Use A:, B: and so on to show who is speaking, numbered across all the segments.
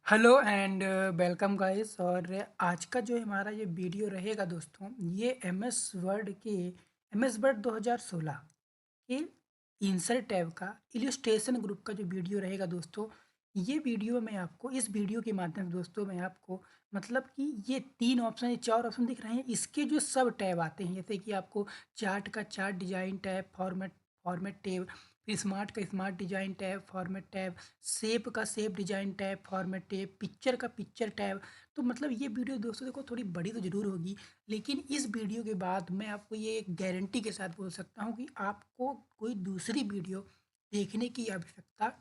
A: Hello and welcome guys. और आज का जो हमारा ये वीडियो रहेगा दोस्तों, ये एम एस वर्ड 2016 के इंसर्ट टैब का इलस्ट्रेशन ग्रुप का जो वीडियो रहेगा दोस्तों। ये वीडियो में आपको इस वीडियो के माध्यम से दोस्तों मैं आपको मतलब कि ये 3 ऑप्शन, ये 4 ऑप्शन दिख रहे हैं, इसके जो सब टैब आते हैं, जैसे कि आपको चार्ट का chart design tab, format format tab, फिर स्मार्ट का smart design tab, format tab, shape का shape design tab, format tab, picture का पिक्चर टैब। तो मतलब ये वीडियो दोस्तों देखो थोड़ी बड़ी तो ज़रूर होगी, लेकिन इस वीडियो के बाद मैं आपको ये एक गारंटी के साथ बोल सकता हूँ कि आपको कोई दूसरी वीडियो देखने की आवश्यकता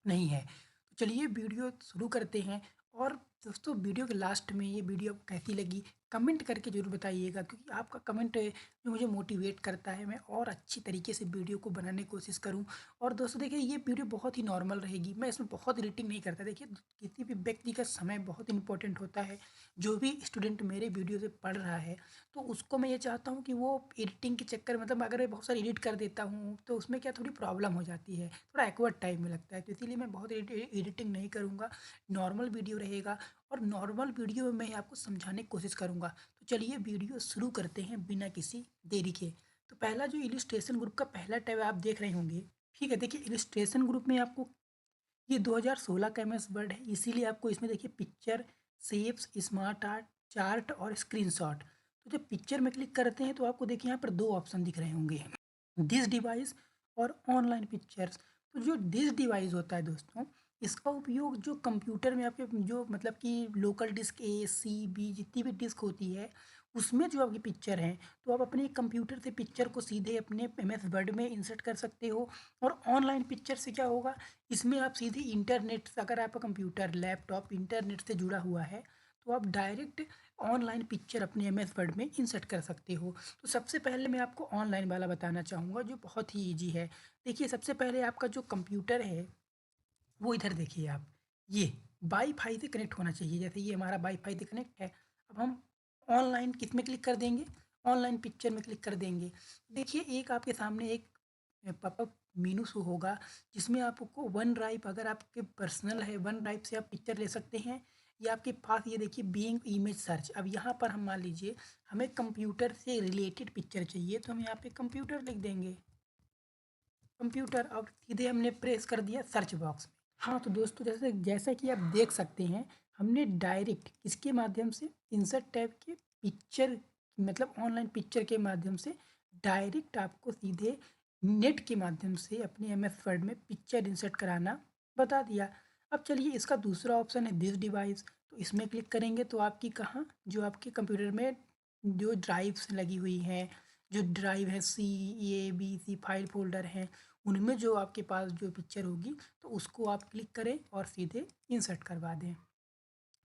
A: नहीं है। तो चलिए वीडियो शुरू करते हैं। और दोस्तों वीडियो के लास्ट में ये वीडियो आपको कैसी लगी कमेंट करके ज़रूर बताइएगा, क्योंकि आपका कमेंट है जो मुझे मोटिवेट करता है मैं और अच्छी तरीके से वीडियो को बनाने की कोशिश करूं। और दोस्तों देखिए ये वीडियो बहुत ही नॉर्मल रहेगी, मैं इसमें बहुत एडिटिंग नहीं करता। देखिए किसी भी व्यक्ति का समय बहुत इंपॉर्टेंट होता है। जो भी स्टूडेंट मेरे वीडियो से पढ़ रहा है तो उसको मैं ये चाहता हूँ कि वो एडिटिंग के चक्कर मतलब अगर मैं बहुत सारी एडिट कर देता हूँ तो उसमें क्या थोड़ी प्रॉब्लम हो जाती है, थोड़ा एक्वर्ड टाइम में लगता है, तो इसीलिए मैं बहुत एडिटिंग नहीं करूँगा। नॉर्मल वीडियो रहेगा और नॉर्मल वीडियो में मैं आपको समझाने की कोशिश करूँगा। तो चलिए वीडियो शुरू करते हैं बिना किसी देरी के। तो पहला जो इलस्ट्रेशन ग्रुप का पहला टैब आप देख रहे होंगे, ठीक है। देखिए इलस्ट्रेशन ग्रुप में आपको ये 2016 का एम एस वर्ड है, इसीलिए आपको इसमें देखिए picture, shapes, smart art, chart और स्क्रीनशॉट। तो जब पिक्चर में क्लिक करते हैं तो आपको देखिए यहाँ पर दो ऑप्शन दिख रहे होंगे, दिस डिवाइस और ऑनलाइन पिक्चर्स। तो जो दिस डिवाइस होता है दोस्तों, इसका उपयोग जो कंप्यूटर में आपके जो मतलब कि लोकल डिस्क ए सी बी जितनी भी डिस्क होती है उसमें जो आपकी पिक्चर है, तो आप अपने कंप्यूटर से पिक्चर को सीधे अपने एम एस वर्ड में इंसर्ट कर सकते हो। और ऑनलाइन पिक्चर से क्या होगा, इसमें आप सीधे इंटरनेट से, अगर आपका कंप्यूटर लैपटॉप इंटरनेट से जुड़ा हुआ है तो आप डायरेक्ट ऑनलाइन पिक्चर अपने एम एस वर्ड में इंसर्ट कर सकते हो। तो सबसे पहले मैं आपको ऑनलाइन वाला बताना चाहूँगा जो बहुत ही ईजी है। देखिए सबसे पहले आपका जो कंप्यूटर है वो इधर देखिए आप, ये वाईफाई से कनेक्ट होना चाहिए, जैसे ये हमारा वाईफाई से कनेक्ट है। अब हम ऑनलाइन किस में क्लिक कर देंगे, ऑनलाइन पिक्चर में क्लिक कर देंगे। देखिए एक आपके सामने एक पॉपअप मेनू शो होगा, जिसमें आपको वन ड्राइव, अगर आपके पर्सनल है वन ड्राइव से आप पिक्चर ले सकते हैं, या आपके पास ये देखिए बीइंग इमेज सर्च। अब यहाँ पर हम मान लीजिए हमें कंप्यूटर से रिलेटेड पिक्चर चाहिए, तो हम यहाँ पे कंप्यूटर लिख देंगे, कंप्यूटर। अब सीधे हमने प्रेस कर दिया सर्च बॉक्स में। हाँ तो दोस्तों जैसे जैसा कि आप देख सकते हैं, हमने डायरेक्ट इसके माध्यम से इंसर्ट टैब के पिक्चर मतलब ऑनलाइन पिक्चर के माध्यम से डायरेक्ट आपको सीधे नेट के माध्यम से अपने एम एस वर्ड में पिक्चर इंसर्ट कराना बता दिया। अब चलिए इसका दूसरा ऑप्शन है दिस डिवाइस। तो इसमें क्लिक करेंगे तो आपकी कहाँ जो आपके कंप्यूटर में जो ड्राइव्स लगी हुई हैं, जो ड्राइव है C A B C file folder हैं, उनमें जो आपके पास जो पिक्चर होगी तो उसको आप क्लिक करें और सीधे इंसर्ट करवा दें।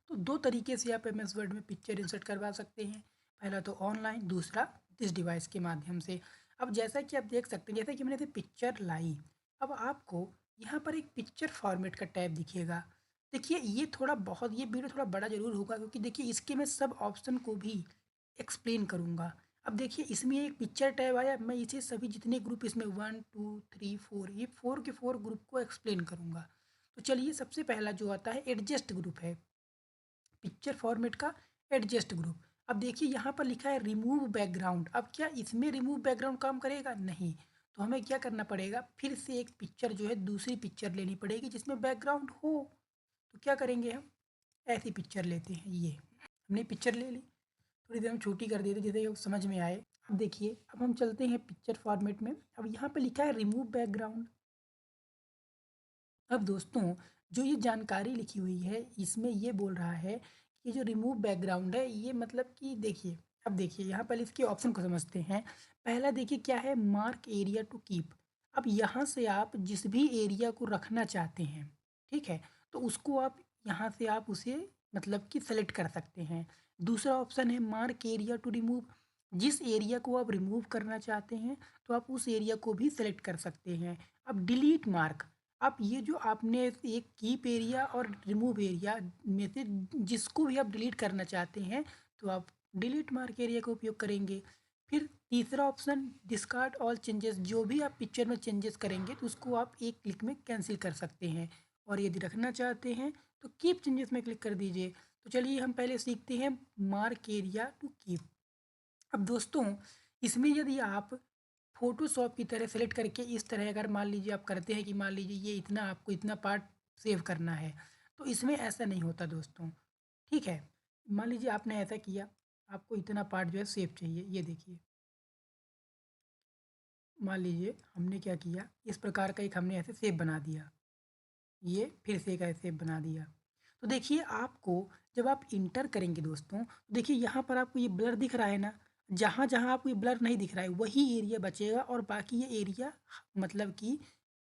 A: तो दो तरीके से आप एम एस वर्ड में पिक्चर इंसर्ट करवा सकते हैं, पहला तो ऑनलाइन, दूसरा दिस डिवाइस के माध्यम से। अब जैसा कि आप देख सकते हैं, जैसा कि मैंने पिक्चर लाई, अब आपको यहाँ पर एक पिक्चर फॉर्मेट का टैब दिखेगा। देखिए ये थोड़ा बहुत ये वीडियो थोड़ा बड़ा ज़रूर होगा, क्योंकि देखिए इसके मैं सब ऑप्शन को भी एक्सप्लेन करूँगा। अब देखिए इसमें एक पिक्चर टैब आया, मैं इसे सभी जितने ग्रुप इसमें 1 2 3 4 ये 4 के 4 ग्रुप को एक्सप्लेन करूँगा। तो चलिए सबसे पहला जो आता है एडजस्ट ग्रुप है, पिक्चर फॉर्मेट का एडजस्ट ग्रुप। अब देखिए यहाँ पर लिखा है रिमूव बैकग्राउंड। अब क्या इसमें रिमूव बैकग्राउंड काम करेगा? नहीं। तो हमें क्या करना पड़ेगा, फिर से एक पिक्चर जो है दूसरी पिक्चर लेनी पड़ेगी जिसमें बैकग्राउंड हो। तो क्या करेंगे हम, ऐसी पिक्चर लेते हैं, ये हमने पिक्चर ले ली, थोड़ी देर हम छोटी कर देते जिससे ये समझ में आए। अब देखिए अब हम चलते हैं पिक्चर फॉर्मेट में, अब यहाँ पे लिखा है रिमूव बैकग्राउंड। अब दोस्तों जो ये जानकारी लिखी हुई है इसमें ये बोल रहा है कि जो रिमूव बैकग्राउंड है ये मतलब कि देखिए, अब देखिए यहाँ पर इसके ऑप्शन को समझते हैं। पहला देखिए क्या है, मार्क एरिया टू कीप। अब यहाँ से आप जिस भी एरिया को रखना चाहते हैं, ठीक है, तो उसको आप यहाँ से आप उसे मतलब कि सेलेक्ट कर सकते हैं। दूसरा ऑप्शन है मार्क एरिया टू रिमूव। जिस एरिया को आप रिमूव करना चाहते हैं तो आप उस एरिया को भी सेलेक्ट कर सकते हैं। अब डिलीट मार्क, आप ये जो आपने एक कीप एरिया और रिमूव एरिया में से जिसको भी आप डिलीट करना चाहते हैं तो आप डिलीट मार्क एरिया का उपयोग करेंगे। फिर तीसरा ऑप्शन डिस्कार्ड ऑल चेंजेस, जो भी आप पिक्चर में चेंजेस करेंगे तो उसको आप एक क्लिक में कैंसिल कर सकते हैं। और यदि रखना चाहते हैं तो कीप चेंजेस में क्लिक कर दीजिए। तो चलिए हम पहले सीखते हैं मार्क एरिया टू कीप। अब दोस्तों इसमें यदि आप फ़ोटोशॉप की तरह सेलेक्ट करके इस तरह अगर मान लीजिए आप करते हैं कि मान लीजिए ये इतना आपको इतना पार्ट सेव करना है, तो इसमें ऐसा नहीं होता दोस्तों, ठीक है? मान लीजिए आपने ऐसा किया, आपको इतना पार्ट जो है सेव चाहिए, ये देखिए। मान लीजिए हमने क्या किया, इस प्रकार का एक हमने ऐसे सेव बना दिया। ये फिर से एक ऐसे बना दिया। तो देखिए आपको जब आप इंटर करेंगे दोस्तों, तो देखिए यहाँ पर आपको ये ब्लर दिख रहा है ना? जहाँ-जहाँ आपको ये ब्लर नहीं दिख रहा है वही एरिया बचेगा और बाकी ये एरिया मतलब कि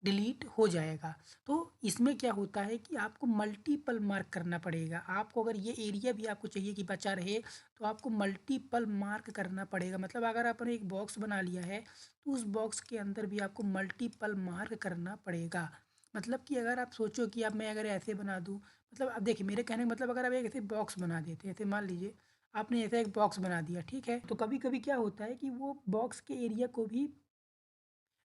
A: डिलीट हो जाएगा। तो इसमें क्या होता है कि आपको मल्टीपल मार्क करना पड़ेगा। आपको अगर ये एरिया भी आपको चाहिए कि बचा रहे, तो आपको मल्टीपल मार्क करना पड़ेगा। मतलब अगर आपने एक बॉक्स बना लिया है, तो उस बॉक्स के अंदर भी आपको मल्टीपल मार्क करना पड़ेगा। मतलब कि अगर आप सोचो कि अब मैं अगर ऐसे बना दूँ, मतलब अब देखिए मेरे कहने का मतलब अगर आप एक ऐसे बॉक्स बना देते हैं, ऐसे मान लीजिए आपने ऐसा एक बॉक्स बना दिया, ठीक है? तो कभी-कभी क्या होता है कि वो बॉक्स के एरिया को भी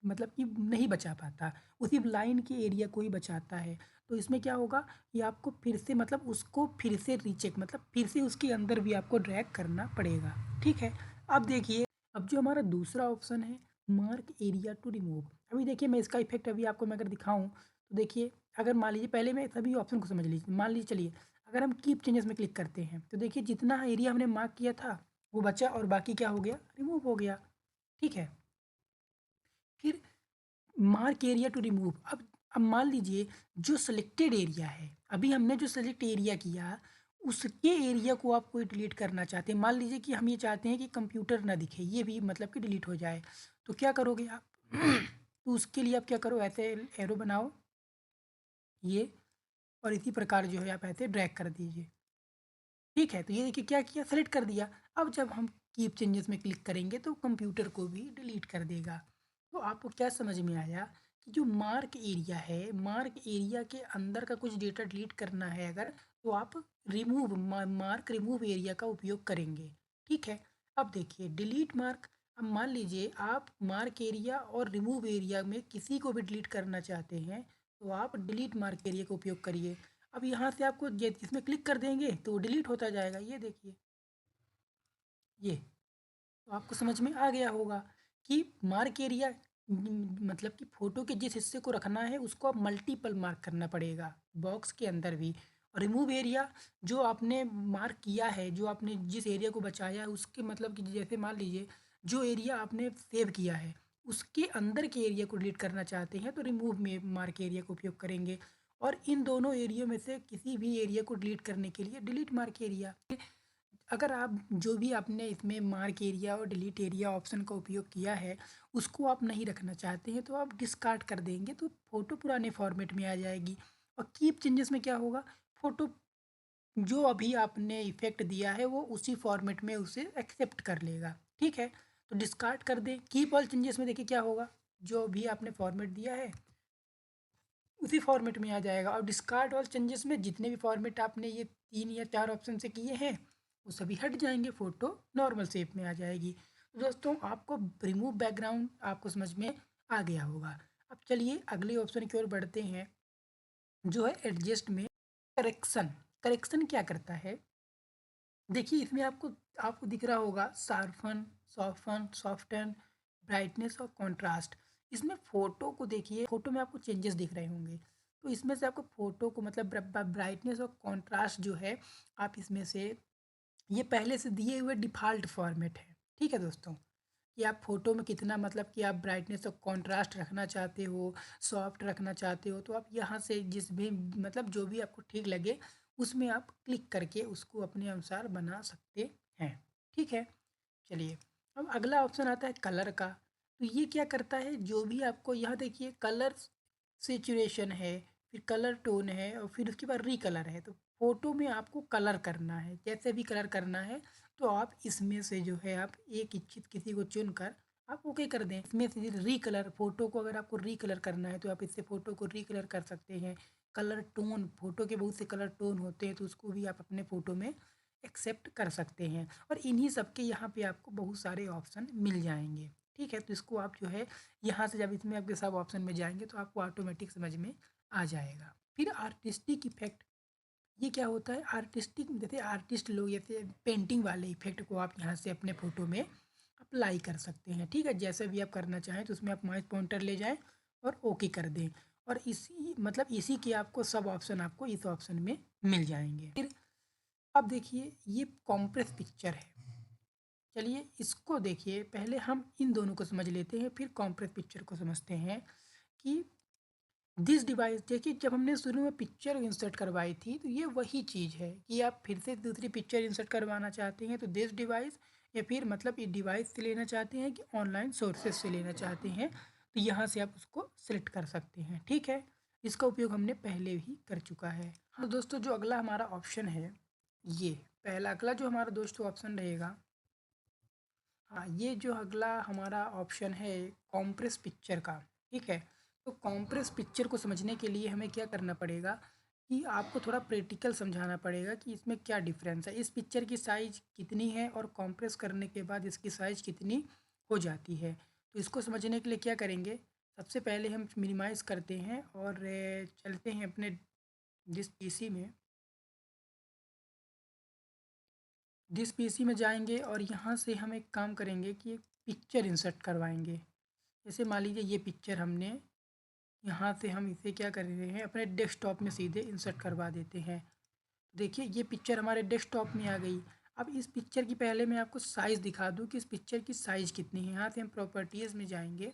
A: मतलब कि नहीं बचा पाता, उसी लाइन के एरिया को ही बचाता है। तो इसमें क्या होगा कि आपको फिर से मतलब उसको फिर से रीचेक मतलब फिर से उसके अंदर भी आपको ड्रैग करना पड़ेगा, ठीक है? अब देखिए, अब जो हमारा दूसरा ऑप्शन है मार्क एरिया टू रिमूव। अभी देखिए मैं इसका इफ़ेक्ट अभी आपको मैं अगर दिखाऊँ, तो देखिए अगर मान लीजिए पहले मैं सभी ऑप्शन को समझ लीजिए। मान लीजिए चलिए अगर हम कीप चेंजेस में क्लिक करते हैं, तो देखिए जितना एरिया हमने मार्क किया था, वो बचा और बाकी क्या हो गया? रिमूव हो गया, ठीक है? फिर मार्क एरिया टू रिमूव। अब मान लीजिए जो सिलेक्टेड एरिया है, अभी हमने जो सेलेक्ट एरिया किया उसके एरिया को आप कोई डिलीट करना चाहते हैं, मान लीजिए कि हम ये चाहते हैं कि कंप्यूटर ना दिखे, ये भी मतलब कि डिलीट हो जाए, तो क्या करोगे आप? तो उसके लिए आप क्या करो, ऐसे एरो बनाओ ये, और इसी प्रकार जो है आप ऐसे ड्रैग कर दीजिए, ठीक है? तो ये देखिए क्या किया, सेलेक्ट कर दिया। अब जब हम कीप चेंजेस में क्लिक करेंगे तो कंप्यूटर को भी डिलीट कर देगा। तो आपको क्या समझ में आया कि जो मार्क एरिया है, मार्क एरिया के अंदर का कुछ डेटा डिलीट करना है अगर, तो आप मार्क रिमूव एरिया का उपयोग करेंगे, ठीक है? अब देखिए डिलीट मार्क। अब मान लीजिए आप मार्क एरिया और रिमूव एरिया में किसी को भी डिलीट करना चाहते हैं, तो आप डिलीट मार्क एरिया का उपयोग करिए। अब यहाँ से आपको ये इसमें क्लिक कर देंगे तो वो डिलीट होता जाएगा, ये देखिए ये। तो आपको समझ में आ गया होगा कि मार्क एरिया मतलब कि फ़ोटो के जिस हिस्से को रखना है उसको आप मल्टीपल मार्क करना पड़ेगा बॉक्स के अंदर भी। और रिमूव एरिया जो आपने मार्क किया है, जो आपने जिस एरिया को बचाया है उसके मतलब कि जैसे मान लीजिए जो एरिया आपने सेव किया है उसके अंदर के एरिया को डिलीट करना चाहते हैं तो रिमूव में मार्क एरिया का उपयोग करेंगे। और इन दोनों एरिया में से किसी भी एरिया को डिलीट करने के लिए डिलीट मार्क एरिया। अगर आप जो भी आपने इसमें मार्क एरिया और डिलीट एरिया ऑप्शन का उपयोग किया है उसको आप नहीं रखना चाहते हैं तो आप डिस्कार्ड कर देंगे तो फ़ोटो पुराने फॉर्मेट में आ जाएगी। और कीप चेंजेस में क्या होगा, फ़ोटो जो अभी आपने इफ़ेक्ट दिया है वो उसी फॉर्मेट में उसे एक्सेप्ट कर लेगा, ठीक है? तो डिस्कार्ड कर दें। कीप ऑल चेंजेस में देखिए क्या होगा, जो भी आपने फॉर्मेट दिया है उसी फॉर्मेट में आ जाएगा। और डिस्कार्ड ऑल चेंजेस में जितने भी फॉर्मेट आपने ये 3 या 4 ऑप्शन से किए हैं, वो सभी हट जाएँगे, फ़ोटो नॉर्मल शेप में आ जाएगी। तो दोस्तों आपको रिमूव बैकग्राउंड आपको समझ में आ गया होगा। अब चलिए अगले ऑप्शन की ओर बढ़ते हैं, जो है एडजस्ट में करेक्शन। करेक्शन क्या करता है? देखिए इसमें आपको आपको दिख रहा होगा शार्पन, सॉफ्टन, सॉफ्टन, ब्राइटनेस और कॉन्ट्रास्ट। इसमें फ़ोटो को देखिए, फ़ोटो में आपको चेंजेस दिख रहे होंगे। तो इसमें से आपको फ़ोटो को मतलब ब्राइटनेस और कॉन्ट्रास्ट जो है आप इसमें से ये पहले से दिए हुए डिफ़ॉल्ट फॉर्मेट है, ठीक है दोस्तों? कि आप फ़ोटो में कितना मतलब कि आप ब्राइटनेस और कॉन्ट्रास्ट रखना चाहते हो, सॉफ्ट रखना चाहते हो, तो आप यहाँ से जिस भी मतलब जो भी आपको ठीक लगे, उसमें आप क्लिक करके उसको अपने अनुसार बना सकते हैं, ठीक है? चलिए, अब अगला ऑप्शन आता है कलर का। तो ये क्या करता है, जो भी आपको यहाँ देखिए कलर सैचुरेशन है, फिर कलर टोन है और फिर उसके बाद रीकलर है। तो फ़ोटो में आपको कलर करना है, जैसे भी कलर करना है तो आप इसमें से जो है आप एक इच्छित किसी को चुनकर आप ओके कर दें। इसमें से रीकलर फ़ोटो को अगर आपको रीकलर करना है तो आप इससे फ़ोटो को रीकलर कर सकते हैं। कलर टोन, फ़ोटो के बहुत से कलर टोन होते हैं तो उसको भी आप अपने फ़ोटो में एक्सेप्ट कर सकते हैं। और इन्हीं सब के यहाँ पे आपको बहुत सारे ऑप्शन मिल जाएँगे, ठीक है? तो इसको आप जो है यहाँ से जब इसमें आपके सब ऑप्शन में जाएँगे तो आपको ऑटोमेटिक समझ में आ जाएगा। फिर आर्टिस्टिक इफ़ेक्ट ये क्या होता है आर्टिस्टिक, जैसे आर्टिस्ट लोग जैसे पेंटिंग वाले इफेक्ट को आप यहाँ से अपने फ़ोटो में अप्लाई कर सकते हैं। ठीक है, जैसे भी आप करना चाहें तो उसमें आप माउस पॉइंटर ले जाएं और ओके कर दें, और इसी मतलब इसी के आपको सब ऑप्शन आपको इस ऑप्शन में मिल जाएंगे। फिर अब देखिए ये कॉम्प्रेस पिक्चर है। चलिए इसको देखिए, पहले हम इन दोनों को समझ लेते हैं, फिर कॉम्प्रेस पिक्चर को समझते हैं कि दिस डिवाइस। देखिए जब हमने शुरू में पिक्चर इंसर्ट करवाई थी तो ये वही चीज़ है कि आप फिर से दूसरी पिक्चर इंसर्ट करवाना चाहते हैं तो दिस डिवाइस, या फिर मतलब ये डिवाइस से लेना चाहते हैं कि ऑनलाइन सोर्सेज से लेना चाहते हैं, तो यहाँ से आप उसको सिलेक्ट कर सकते हैं। ठीक है, इसका उपयोग हमने पहले भी कर चुका है। हाँ दोस्तों, जो अगला हमारा ऑप्शन है, ये पहला अगला जो हमारा दोस्तों ऑप्शन रहेगा, हाँ ये जो अगला हमारा ऑप्शन है कॉम्प्रेस पिक्चर का। ठीक है, तो कॉम्प्रेस पिक्चर को समझने के लिए हमें क्या करना पड़ेगा कि आपको थोड़ा प्रैक्टिकल समझाना पड़ेगा कि इसमें क्या डिफरेंस है, इस पिक्चर की साइज़ कितनी है और कॉम्प्रेस करने के बाद इसकी साइज़ कितनी हो जाती है। तो इसको समझने के लिए क्या करेंगे, सबसे पहले हम मिनिमाइज़ करते हैं और चलते हैं अपने जिस पीसी में, जिस पीसी में जाएंगे और यहाँ से हम एक काम करेंगे कि एक पिक्चर इंसर्ट करवाएंगे। जैसे मान लीजिए ये पिक्चर हमने यहाँ से हम इसे क्या कर रहे हैं अपने डेस्कटॉप में सीधे इंसर्ट करवा देते हैं। देखिए ये पिक्चर हमारे डेस्कटॉप में आ गई। अब इस पिक्चर की पहले मैं आपको साइज़ दिखा दूँ कि इस पिक्चर की साइज़ कितनी है। यहाँ से हम प्रॉपर्टीज़ में जाएंगे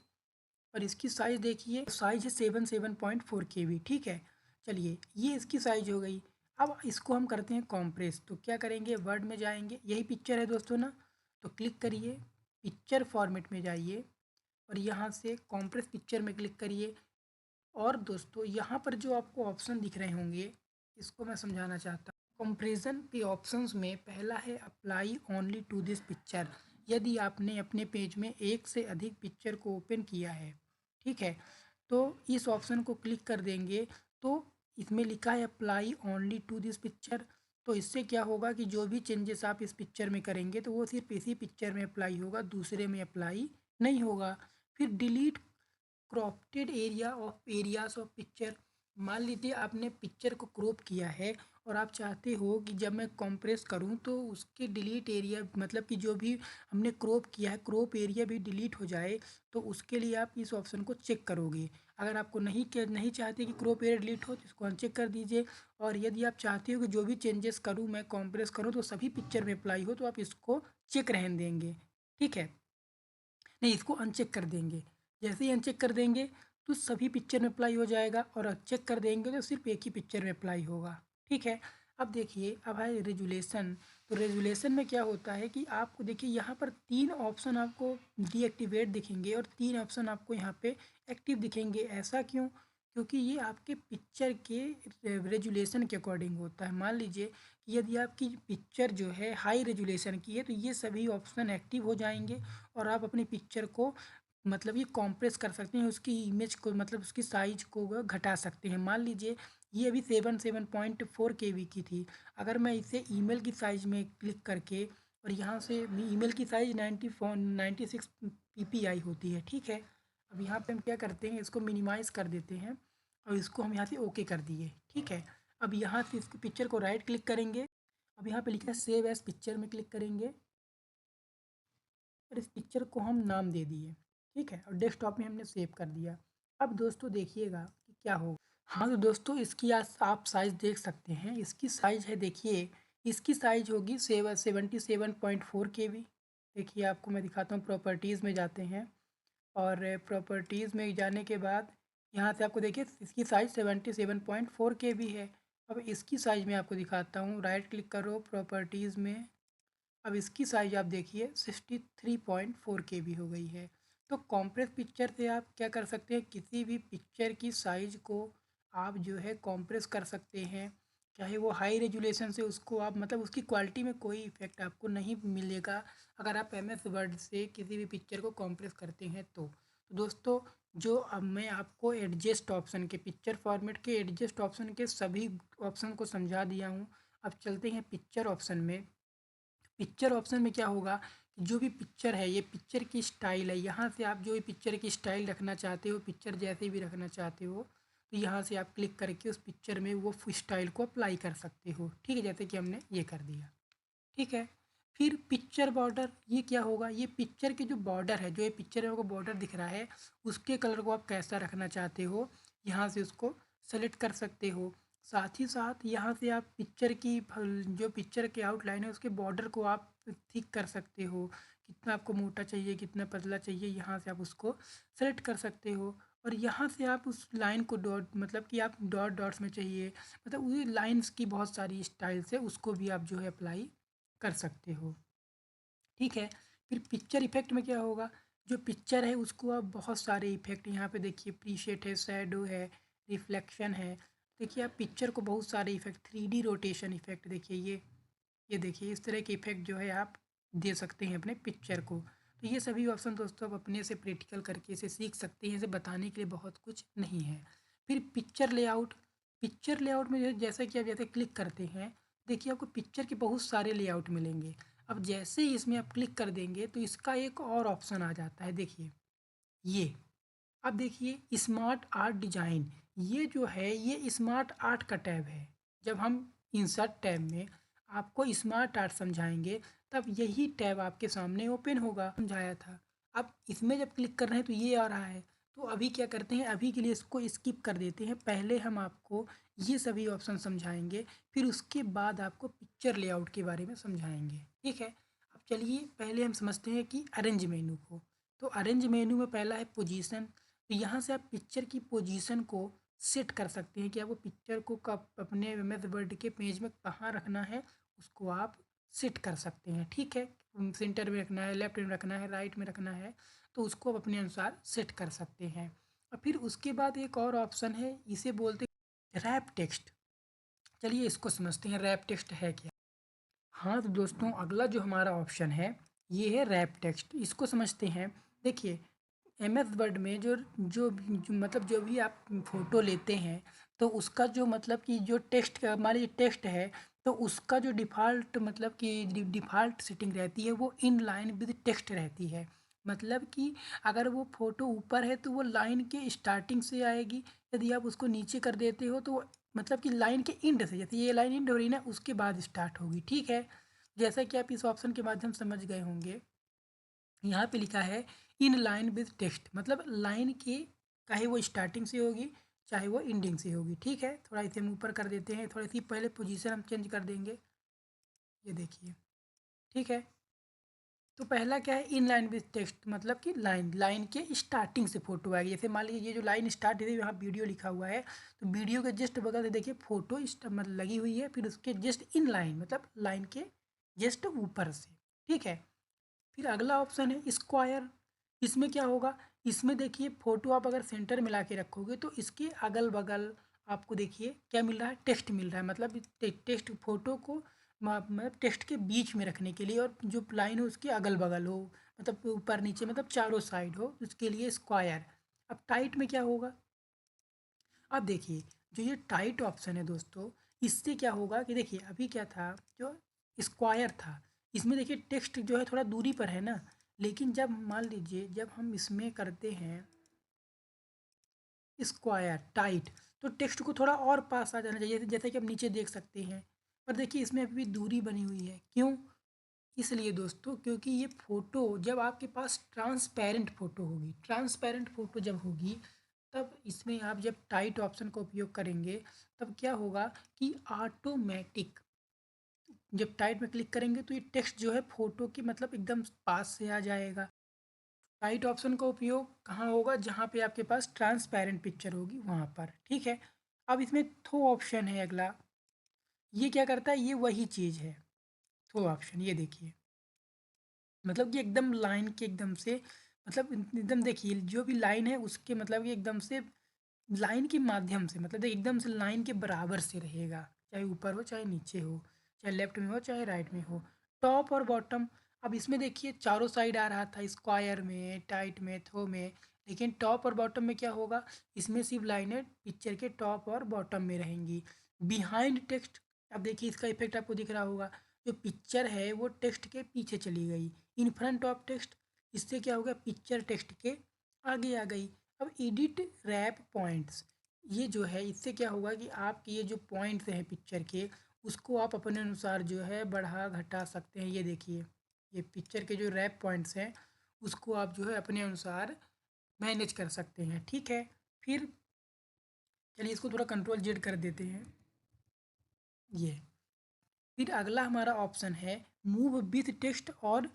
A: और इसकी साइज़ देखिए, साइज़ है 7.4 KB। ठीक है, चलिए ये इसकी साइज़ हो गई। अब इसको हम करते हैं कॉम्प्रेस, तो क्या करेंगे, वर्ड में जाएंगे, यही पिक्चर है दोस्तों ना, तो क्लिक करिए, पिक्चर फॉर्मेट में जाइए और यहाँ से कॉम्प्रेस पिक्चर में क्लिक करिए। और दोस्तों यहाँ पर जो आपको ऑप्शन दिख रहे होंगे, इसको मैं समझाना चाहता हूँ। कंपैरिजन के ऑप्शंस में पहला है apply only to this picture. यदि आपने अपने पेज में एक से अधिक पिक्चर को ओपन किया है, ठीक है, तो इस ऑप्शन को क्लिक कर देंगे तो इसमें लिखा है apply only to this picture. तो इससे क्या होगा कि जो भी चेंजेस आप इस पिक्चर में करेंगे तो वो सिर्फ इसी पिक्चर में अप्लाई होगा, दूसरे में अप्लाई नहीं होगा। फिर डिलीट क्रॉप्टेड एरियाज ऑफ पिक्चर। मान लीजिए आपने पिक्चर को क्रॉप किया है और आप चाहते हो कि जब मैं कंप्रेस करूं तो उसके डिलीट एरिया, मतलब कि जो भी हमने क्रॉप किया है क्रॉप एरिया भी डिलीट हो जाए, तो उसके लिए आप इस ऑप्शन को चेक करोगे। अगर आपको नहीं चाहते कि क्रॉप एरिया डिलीट हो तो इसको अनचेक कर दीजिए। और यदि आप चाहते हो कि जो भी चेंजेस करूँ मैं कंप्रेस करूँ तो सभी पिक्चर में अप्लाई हो, तो आप इसको चेक रहने देंगे। ठीक है, नहीं इसको अनचेक कर देंगे। जैसे ही अनचेक कर देंगे तो सभी पिक्चर में अप्लाई हो जाएगा, और चेक कर देंगे तो सिर्फ एक ही पिक्चर में अप्लाई होगा। ठीक है, अब देखिए अब है रेजुलेशन। तो रेजुलेशन में क्या होता है कि आपको देखिए यहाँ पर 3 ऑप्शन आपको डीएक्टिवेट दिखेंगे और 3 ऑप्शन आपको यहाँ पे एक्टिव दिखेंगे। ऐसा क्यों? क्योंकि ये आपके पिक्चर के रेजुलेशन के अकॉर्डिंग होता है। मान लीजिए कि यदि आपकी पिक्चर जो है हाई रेजुलेशन की है तो ये सभी ऑप्शन एक्टिव हो जाएंगे और आप अपनी पिक्चर को मतलब ये कॉम्प्रेस कर सकते हैं, उसकी इमेज को मतलब उसकी साइज को वह घटा सकते हैं। मान लीजिए ये अभी 7.4 KB की थी, अगर मैं इसे ईमेल की साइज़ में क्लिक करके और यहाँ से ईमेल की साइज़ 96 PPI होती है। ठीक है, अब यहाँ पे हम क्या करते हैं, इसको मिनिमाइज़ कर देते हैं और इसको हम यहाँ से ओके कर दिए। ठीक है, अब यहाँ से इस पिक्चर को राइट क्लिक करेंगे, अब यहाँ पे लिखा है सेव एज पिक्चर में क्लिक करेंगे और इस पिक्चर को हम नाम दे दिए। ठीक है, और डेस्कटॉप में हमने सेव कर दिया। अब दोस्तों देखिएगा कि क्या होगा। हाँ तो दोस्तों इसकी आज आप साइज़ देख सकते हैं, इसकी साइज़ है देखिए, इसकी साइज़ होगी 77.4 KB। देखिए आपको मैं दिखाता हूँ, प्रॉपर्टीज़ में जाते हैं और प्रॉपर्टीज़ में जाने के बाद यहाँ से आपको देखिए इसकी साइज़ 77.4 KB है। अब इसकी साइज़ में आपको दिखाता हूँ, राइट क्लिक करो प्रॉपर्टीज़ में, अब इसकी साइज आप देखिए 63.4 KB हो गई है। तो कॉम्प्रेस पिक्चर से आप क्या कर सकते हैं, किसी भी पिक्चर की साइज को आप जो है कॉम्प्रेस कर सकते हैं, चाहे वो हाई रेजुलेशन से उसको आप मतलब उसकी क्वालिटी में कोई इफ़ेक्ट आपको नहीं मिलेगा अगर आप MS वर्ड से किसी भी पिक्चर को कॉम्प्रेस करते हैं तो दोस्तों जो अब मैं आपको एडजस्ट ऑप्शन के पिक्चर फॉर्मेट के एडजस्ट ऑप्शन के सभी ऑप्शन को समझा दिया हूँ। अब चलते हैं पिक्चर ऑप्शन में। पिक्चर ऑप्शन में क्या होगा कि जो भी पिक्चर है ये पिक्चर की स्टाइल है, यहाँ से आप जो भी पिक्चर की स्टाइल रखना चाहते हो, पिक्चर जैसे भी रखना चाहते हो तो यहाँ से आप क्लिक करके उस पिक्चर में वो स्टाइल को अप्लाई कर सकते हो। ठीक है, जैसे कि हमने ये कर दिया। ठीक है, फिर पिक्चर बॉर्डर, ये क्या होगा, ये पिक्चर के जो बॉर्डर है, जो ये पिक्चर में आपको बॉर्डर दिख रहा है, उसके कलर को आप कैसा रखना चाहते हो, यहाँ से उसको सेलेक्ट कर सकते हो। साथ ही साथ यहाँ से आप पिक्चर की जो पिक्चर के आउटलाइन है उसके बॉर्डर को आप थिक कर सकते हो, कितना आपको मोटा चाहिए कितना पतला चाहिए, यहाँ से आप उसको सेलेक्ट कर सकते हो। और यहाँ से आप उस लाइन को डॉट, मतलब कि आप डॉट डॉट्स में चाहिए, मतलब वही लाइंस की बहुत सारी स्टाइल्स है, उसको भी आप जो है अप्लाई कर सकते हो। ठीक है, फिर पिक्चर इफेक्ट में क्या होगा, जो पिक्चर है उसको आप बहुत सारे इफेक्ट, यहाँ पे देखिए प्रीशेट है, शैडो है, रिफ्लेक्शन है। देखिए आप पिक्चर को बहुत सारे इफेक्ट, 3D रोटेशन इफेक्ट, देखिए ये देखिए इस तरह के इफेक्ट जो है आप दे सकते हैं अपने पिक्चर को। तो ये सभी ऑप्शन दोस्तों आप अपने से प्रैक्टिकल करके इसे सीख सकते हैं, इसे बताने के लिए बहुत कुछ नहीं है। फिर पिक्चर लेआउट, पिक्चर लेआउट में जैसा कि आप जैसे क्लिक करते हैं, देखिए आपको पिक्चर के बहुत सारे लेआउट मिलेंगे। अब जैसे ही इसमें आप क्लिक कर देंगे तो इसका एक और ऑप्शन आ जाता है, देखिए ये। अब देखिए स्मार्ट आर्ट डिजाइन, ये जो है ये स्मार्ट आर्ट का टैब है। जब हम इंसर्ट टैब में आपको स्मार्ट आर्ट समझाएंगे तब यही टैब आपके सामने ओपन होगा, समझाया था। अब इसमें जब क्लिक कर रहे हैं तो ये आ रहा है। तो अभी क्या करते हैं, अभी के लिए इसको स्किप कर देते हैं, पहले हम आपको ये सभी ऑप्शन समझाएंगे, फिर उसके बाद आपको पिक्चर लेआउट के बारे में समझाएंगे। ठीक है, अब चलिए पहले हम समझते हैं कि अरेंज मेनू को। तो अरेंज मेनू में पहला है पोजीशन। तो यहाँ से आप पिक्चर की पोजीशन को सेट कर सकते हैं कि आपको पिक्चर को कब अपने एमएस वर्ड के पेज में कहाँ रखना है, उसको आप सेट कर सकते हैं। ठीक है, सेंटर में रखना है, लेफ्ट में रखना है, राइट में रखना है, तो उसको आप अपने अनुसार सेट कर सकते हैं। और फिर उसके बाद एक और ऑप्शन है, इसे बोलते हैं रैप टेक्स्ट। चलिए इसको समझते हैं, रैप टेक्स्ट है क्या। हाँ तो दोस्तों अगला जो हमारा ऑप्शन है ये है रैप टेक्स्ट, इसको समझते हैं। देखिए एम एस वर्ड में जो मतलब जो भी आप फ़ोटो लेते हैं तो उसका जो मतलब कि जो टेक्स्ट का हमारी टेक्स्ट है, तो उसका जो डिफ़ॉल्ट मतलब कि डिफ़ॉल्ट सेटिंग रहती है वो इन लाइन विद टेक्स्ट रहती है। मतलब कि अगर वो फ़ोटो ऊपर है तो वो लाइन के स्टार्टिंग से आएगी, यदि आप उसको नीचे कर देते हो तो मतलब कि लाइन के एंड से, जैसे ये लाइन एंड हो रही है ना उसके बाद स्टार्ट होगी। ठीक है, जैसा कि आप इस ऑप्शन के माध्यम से समझ गए होंगे, यहाँ पे लिखा है इन लाइन विद टेक्स्ट, मतलब लाइन के चाहे वो स्टार्टिंग से होगी चाहे वो एंडिंग से होगी। ठीक है, थोड़ा इसे हम ऊपर कर देते हैं, थोड़ी सी पहले पोजीशन हम चेंज कर देंगे, ये देखिए। ठीक है, तो पहला क्या है इन लाइन विद टेक्स्ट, मतलब कि लाइन लाइन के स्टार्टिंग से फोटो आएगी। जैसे मान लीजिए ये जो लाइन स्टार्ट है यहाँ वीडियो लिखा हुआ है, तो वीडियो के जस्ट बगल से देखिए फोटो मतलब लगी हुई है, फिर उसके जस्ट इन लाइन मतलब लाइन के जस्ट ऊपर से। ठीक है, फिर अगला ऑप्शन है स्क्वायर। इसमें क्या होगा, इसमें देखिए फ़ोटो आप अगर सेंटर में ला के रखोगे तो इसके अगल बगल आपको देखिए क्या मिल रहा है, टेक्स्ट मिल रहा है। मतलब टेक्स्ट फ़ोटो को मतलब टेक्स्ट के बीच में रखने के लिए, और जो लाइन हो उसके अगल बगल हो, मतलब ऊपर नीचे मतलब चारों साइड हो, उसके लिए स्क्वायर। अब टाइट में क्या होगा, अब देखिए जो ये टाइट ऑप्शन है दोस्तों, इससे क्या होगा कि देखिए अभी क्या था, जो स्क्वायर था इसमें देखिए टेक्स्ट जो है थोड़ा दूरी पर है ना, लेकिन जब मान लीजिए जब हम इसमें करते हैं स्क्वायर टाइट, तो टेक्स्ट को थोड़ा और पास आ जाना चाहिए, जैसे कि आप नीचे देख सकते हैं। पर देखिए इसमें अभी भी दूरी बनी हुई है, क्यों, इसलिए दोस्तों क्योंकि ये फ़ोटो जब आपके पास ट्रांसपेरेंट फ़ोटो होगी, ट्रांसपेरेंट फ़ोटो जब होगी तब इसमें आप जब टाइट ऑप्शन का उपयोग करेंगे तब क्या होगा कि ऑटोमेटिक जब टाइट में क्लिक करेंगे तो ये टेक्स्ट जो है फ़ोटो के मतलब एकदम पास से आ जाएगा। टाइट ऑप्शन का उपयोग कहाँ होगा, जहाँ पे आपके पास ट्रांसपेरेंट पिक्चर होगी वहाँ पर। ठीक है, अब इसमें थ्रो ऑप्शन है अगला, ये क्या करता है, ये वही चीज़ है थ्रो ऑप्शन, ये देखिए। मतलब कि एकदम लाइन के एकदम से, मतलब एकदम देखिए जो भी लाइन है उसके मतलब कि एकदम से लाइन के माध्यम से, मतलब एकदम से लाइन के बराबर से रहेगा, चाहे ऊपर हो चाहे नीचे हो, चाहे लेफ्ट में हो चाहे राइट में हो। टॉप और बॉटम, अब इसमें देखिए चारों साइड आ रहा था स्क्वायर में, टाइट में, थ्रो में, लेकिन टॉप और बॉटम में क्या होगा, इसमें सिर्फ लाइनें पिक्चर के टॉप और बॉटम में रहेंगी। बिहाइंड टेक्स्ट, अब देखिए इसका इफेक्ट आपको दिख रहा होगा, जो पिक्चर है वो टेक्स्ट के पीछे चली गई। इन फ्रंट ऑफ टेक्स्ट, इससे क्या होगा पिक्चर टेक्स्ट के आगे आ गई। अब एडिट रैप पॉइंट्स, ये जो है इससे क्या होगा कि आपके ये जो पॉइंट्स हैं पिक्चर के, उसको आप अपने अनुसार जो है बढ़ा घटा सकते हैं। ये देखिए, ये पिक्चर के जो रैप पॉइंट्स हैं उसको आप जो है अपने अनुसार मैनेज कर सकते हैं। ठीक है, फिर चलिए इसको थोड़ा कंट्रोल जेड कर देते हैं। ये फिर अगला हमारा ऑप्शन है मूव विथ टेक्स्ट और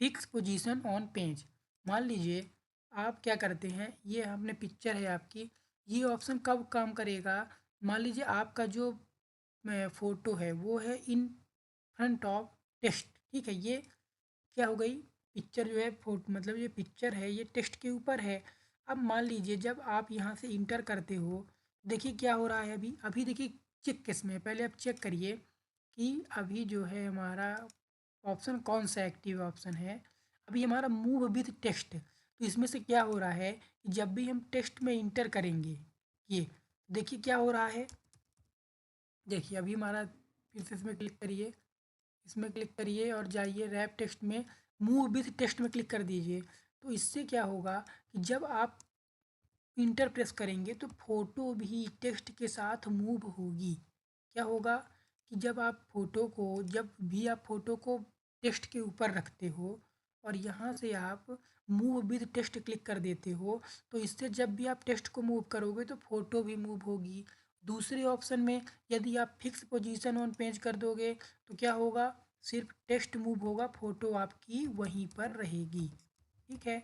A: फिक्स पोजीशन ऑन पेज। मान लीजिए आप क्या करते हैं, ये हमने पिक्चर है आपकी, ये ऑप्शन कब काम करेगा। मान लीजिए आपका जो फ़ोटो है वो है इन फ्रंट ऑफ टेक्स्ट। ठीक है, ये क्या हो गई, पिक्चर जो है फोटो मतलब ये पिक्चर है ये टेक्स्ट के ऊपर है। अब मान लीजिए जब आप यहाँ से इंटर करते हो, देखिए क्या हो रहा है। अभी अभी देखिए चेक किस में है, पहले आप चेक करिए कि अभी जो है हमारा ऑप्शन कौन सा एक्टिव ऑप्शन है। अभी हमारा मूव विथ टेक्स्ट, तो इसमें से क्या हो रहा है कि जब भी हम टेक्स्ट में इंटर करेंगे, ये देखिए क्या हो रहा है। देखिए अभी हमारा, फिर से इसमें क्लिक करिए, इसमें क्लिक करिए और जाइए रैप टेक्स्ट में, मूव विथ टेक्स्ट में क्लिक कर दीजिए। तो इससे क्या होगा कि जब आप इंटर प्रेस करेंगे तो फोटो भी टेक्स्ट के साथ मूव होगी। क्या होगा कि जब भी आप फोटो को टेक्स्ट के ऊपर रखते हो और यहाँ से आप मूव विद टेक्स्ट क्लिक कर देते हो, तो इससे जब भी आप टेक्स्ट को मूव करोगे तो फोटो भी मूव होगी। दूसरे ऑप्शन में यदि आप फिक्स पोजीशन ऑन पेज कर दोगे तो क्या होगा, सिर्फ टेक्स्ट मूव होगा, फोटो आपकी वहीं पर रहेगी। ठीक है,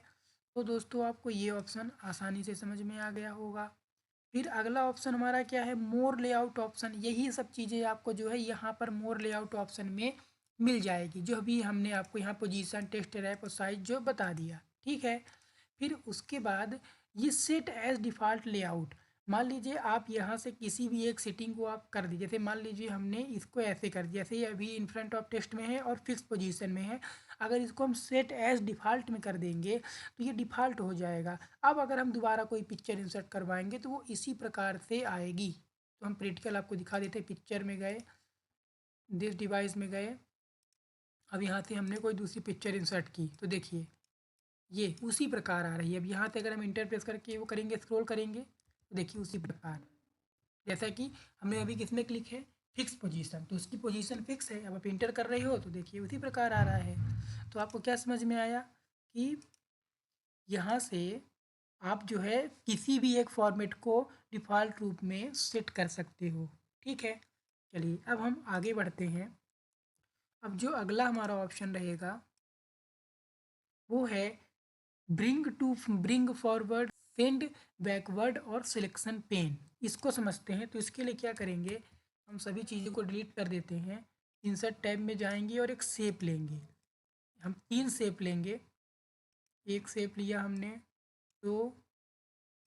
A: तो दोस्तों आपको ये ऑप्शन आसानी से समझ में आ गया होगा। फिर अगला ऑप्शन हमारा क्या है, मोर लेआउट ऑप्शन। यही सब चीज़ें आपको जो है यहाँ पर मोर लेआउट ऑप्शन में मिल जाएगी, जो भी हमने आपको यहाँ पोजीशन टेक्स्ट रैप और साइज जो बता दिया। ठीक है, फिर उसके बाद ये सेट एज डिफ़ॉल्ट लेआउट। मान लीजिए आप यहाँ से किसी भी एक सेटिंग को आप कर दीजिए, जैसे मान लीजिए हमने इसको ऐसे कर दिया, जैसे ये अभी इन फ्रंट ऑफ टेक्स्ट में है और फिक्स पोजीशन में है। अगर इसको हम सेट एज डिफ़ॉल्ट में कर देंगे तो ये डिफ़ॉल्ट हो जाएगा। अब अगर हम दोबारा कोई पिक्चर इंसर्ट करवाएंगे तो वो इसी प्रकार से आएगी। तो हम प्रैक्टिकल आपको दिखा देते हैं, पिक्चर में गए, दिस डिवाइस में गए, अब यहाँ से हमने कोई दूसरी पिक्चर इंसर्ट की तो देखिए ये उसी प्रकार आ रही है। अब यहाँ से अगर हम इंटर प्रेस करके वो करेंगे, स्क्रॉल करेंगे तो देखिए उसी प्रकार, जैसा कि हमने अभी किसमें क्लिक है, फिक्स पोजीशन, तो उसकी पोजीशन फिक्स है। अब आप इंटर कर रहे हो तो देखिए उसी प्रकार आ रहा है। तो आपको क्या समझ में आया कि यहाँ से आप जो है किसी भी एक फॉर्मेट को डिफ़ॉल्ट रूप में सेट कर सकते हो। ठीक है, चलिए अब हम आगे बढ़ते हैं। अब जो अगला हमारा ऑप्शन रहेगा वो है ब्रिंग फॉरवर्ड, सेंड बैकवर्ड और सिलेक्शन पेन। इसको समझते हैं। तो इसके लिए क्या करेंगे, हम सभी चीज़ों को डिलीट कर देते हैं, इंसर्ट टैब में जाएंगे और एक शेप लेंगे। हम 3 शेप लेंगे, एक शेप लिया हमने, 2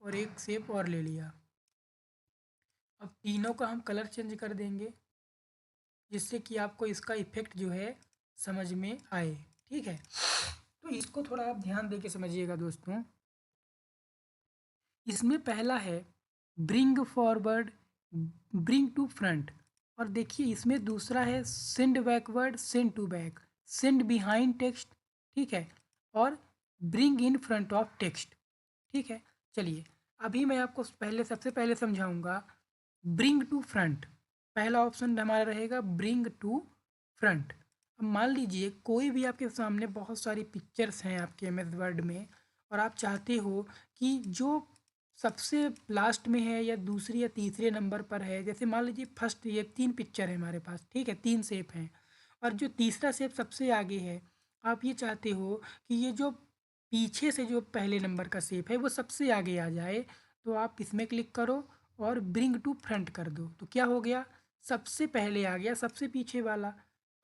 A: और एक शेप और ले लिया। अब तीनों का हम कलर चेंज कर देंगे जिससे कि आपको इसका इफ़ेक्ट जो है समझ में आए। ठीक है, तो इसको थोड़ा आप ध्यान दे के समझिएगा दोस्तों। इसमें पहला है bring forward, bring to front, और देखिए इसमें दूसरा है send backward, send to back, send behind text. ठीक है, और bring in front of text. ठीक है, चलिए अभी मैं आपको सबसे पहले समझाऊंगा ब्रिंग टू फ्रंट। पहला ऑप्शन हमारा रहेगा ब्रिंग टू फ्रंट। अब मान लीजिए कोई भी आपके सामने बहुत सारी पिक्चर्स हैं आपके एम एस वर्ड में, और आप चाहते हो कि जो सबसे लास्ट में है या दूसरी या तीसरे नंबर पर है, जैसे मान लीजिए फर्स्ट, ये 3 पिक्चर है हमारे पास, ठीक है, 3 शेप हैं, और जो तीसरा शेप सबसे आगे है, आप ये चाहते हो कि ये जो पीछे से जो पहले नंबर का शेप है वो सबसे आगे आ जाए, तो आप इसमें क्लिक करो और ब्रिंग टू फ्रंट कर दो। तो क्या हो गया, सबसे पहले आ गया सबसे पीछे वाला,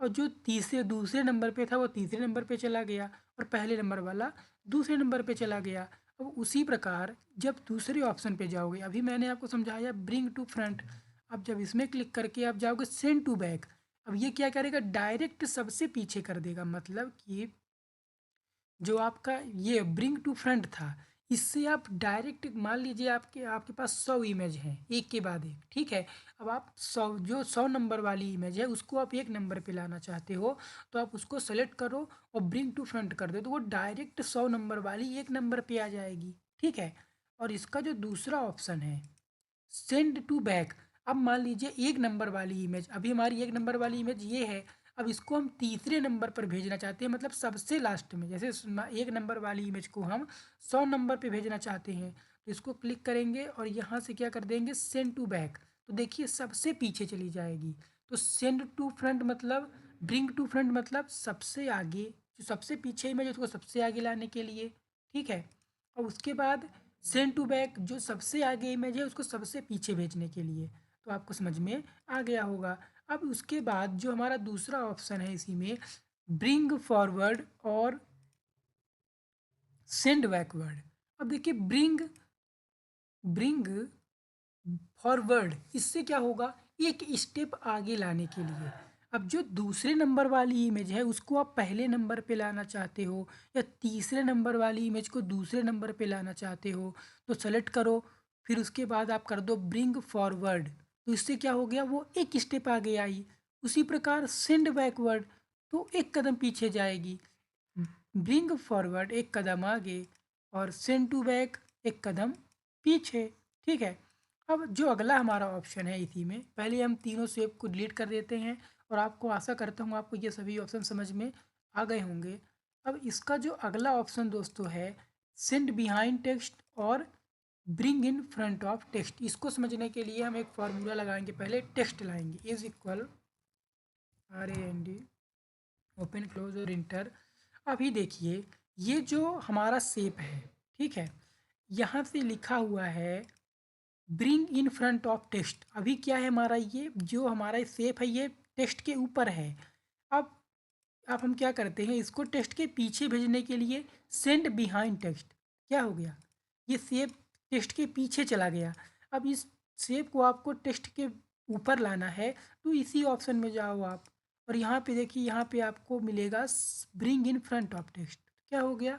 A: और जो तीसरे दूसरे नंबर पे था वो तीसरे नंबर पे चला गया, और पहले नंबर वाला दूसरे नंबर पे चला गया। अब उसी प्रकार जब दूसरे ऑप्शन पे जाओगे, अभी मैंने आपको समझाया ब्रिंग टू फ्रंट, अब जब इसमें क्लिक करके आप जाओगे सेंड टू बैक, अब ये क्या करेगा, डायरेक्ट सबसे पीछे कर देगा। मतलब कि जो आपका ये ब्रिंग टू फ्रंट था, इससे आप डायरेक्ट, मान लीजिए आपके आपके पास 100 इमेज हैं एक के बाद एक, ठीक है, अब आप 100 नंबर वाली इमेज है उसको आप एक नंबर पे लाना चाहते हो, तो आप उसको सेलेक्ट करो और ब्रिंग टू फ्रंट कर दो, तो वो डायरेक्ट 100 नंबर वाली एक नंबर पे आ जाएगी। ठीक है, और इसका जो दूसरा ऑप्शन है सेंड टू बैक, अब मान लीजिए एक नंबर वाली इमेज, अभी हमारी एक नंबर वाली इमेज ये है, अब इसको हम तीसरे नंबर पर भेजना चाहते हैं, मतलब सबसे लास्ट में, जैसे एक नंबर वाली इमेज को हम 100 नंबर पे भेजना चाहते हैं, तो इसको क्लिक करेंगे और यहाँ से क्या कर देंगे सेंड टू बैक, तो देखिए सबसे पीछे चली जाएगी। तो सेंड टू फ्रंट मतलब, ब्रिंग टू फ्रंट मतलब सबसे आगे, जो सबसे पीछे इमेज उसको सबसे आगे लाने के लिए, ठीक है। और उसके बाद सेंड टू बैक, जो सबसे आगे इमेज है उसको सबसे पीछे भेजने के लिए। तो आपको समझ में आ गया होगा। अब उसके बाद जो हमारा दूसरा ऑप्शन है इसी में, ब्रिंग फॉरवर्ड और सेंड बैकवर्ड। अब देखिए ब्रिंग ब्रिंग फॉरवर्ड, इससे क्या होगा, एक स्टेप आगे लाने के लिए। अब जो दूसरे नंबर वाली इमेज है उसको आप पहले नंबर पे लाना चाहते हो, या तीसरे नंबर वाली इमेज को दूसरे नंबर पे लाना चाहते हो, तो सेलेक्ट करो, फिर उसके बाद आप कर दो ब्रिंग फॉरवर्ड, तो इससे क्या हो गया, वो एक स्टेप आगे आई। उसी प्रकार सेंड बैकवर्ड, तो एक कदम पीछे जाएगी। ब्रिंग फॉरवर्ड एक कदम आगे, और सेंड टू बैक एक कदम पीछे, ठीक है। अब जो अगला हमारा ऑप्शन है इसी में, पहले हम तीनों शेप को डिलीट कर देते हैं, और आपको आशा करता हूँ आपको ये सभी ऑप्शन समझ में आ गए होंगे। अब इसका जो अगला ऑप्शन दोस्तों है सेंड बिहाइंड टेक्स्ट और bring in front of text, इसको समझने के लिए हम एक फार्मूला लगाएंगे, पहले टेक्स्ट लाएंगे, is equal RAND open close और इंटर। अभी देखिए ये जो हमारा शेप है, ठीक है, यहाँ से लिखा हुआ है bring in front of text. अभी क्या है हमारा, ये जो हमारा शेप है ये टेक्स्ट के ऊपर है। अब हम क्या करते हैं, इसको टेक्स्ट के पीछे भेजने के लिए सेंड बिहाइंड टेक्स्ट, क्या हो गया, ये शेप टेक्स्ट के पीछे चला गया। अब इस शेप को आपको टेक्स्ट के ऊपर लाना है, तो इसी ऑप्शन में जाओ आप, और यहाँ पे देखिए, यहाँ पे आपको मिलेगा bring in front of text, क्या हो गया,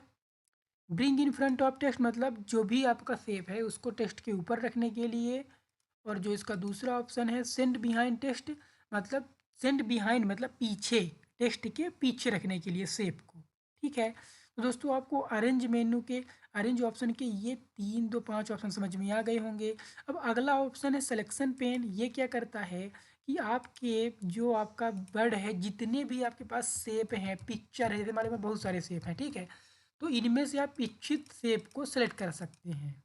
A: bring in front of text मतलब जो भी आपका शेप है उसको टेक्स्ट के ऊपर रखने के लिए। और जो इसका दूसरा ऑप्शन है सेंड बिहाइंड टेक्स्ट, मतलब सेंड बिहाइंड मतलब पीछे, टेक्स्ट के पीछे रखने के लिए शेप को, ठीक है। तो दोस्तों आपको अरेंज मेन्यू के, अरेंज ऑप्शन के ये 3 2 5 ऑप्शन समझ में आ गए होंगे। अब अगला ऑप्शन है सिलेक्शन पेन, ये क्या करता है कि आपके जो आपका वर्ड है, जितने भी आपके पास शेप हैं, पिक्चर है, जैसे हमारे पास बहुत सारे शेप हैं, ठीक है, तो इनमें से आप इच्छित शेप को सेलेक्ट कर सकते हैं।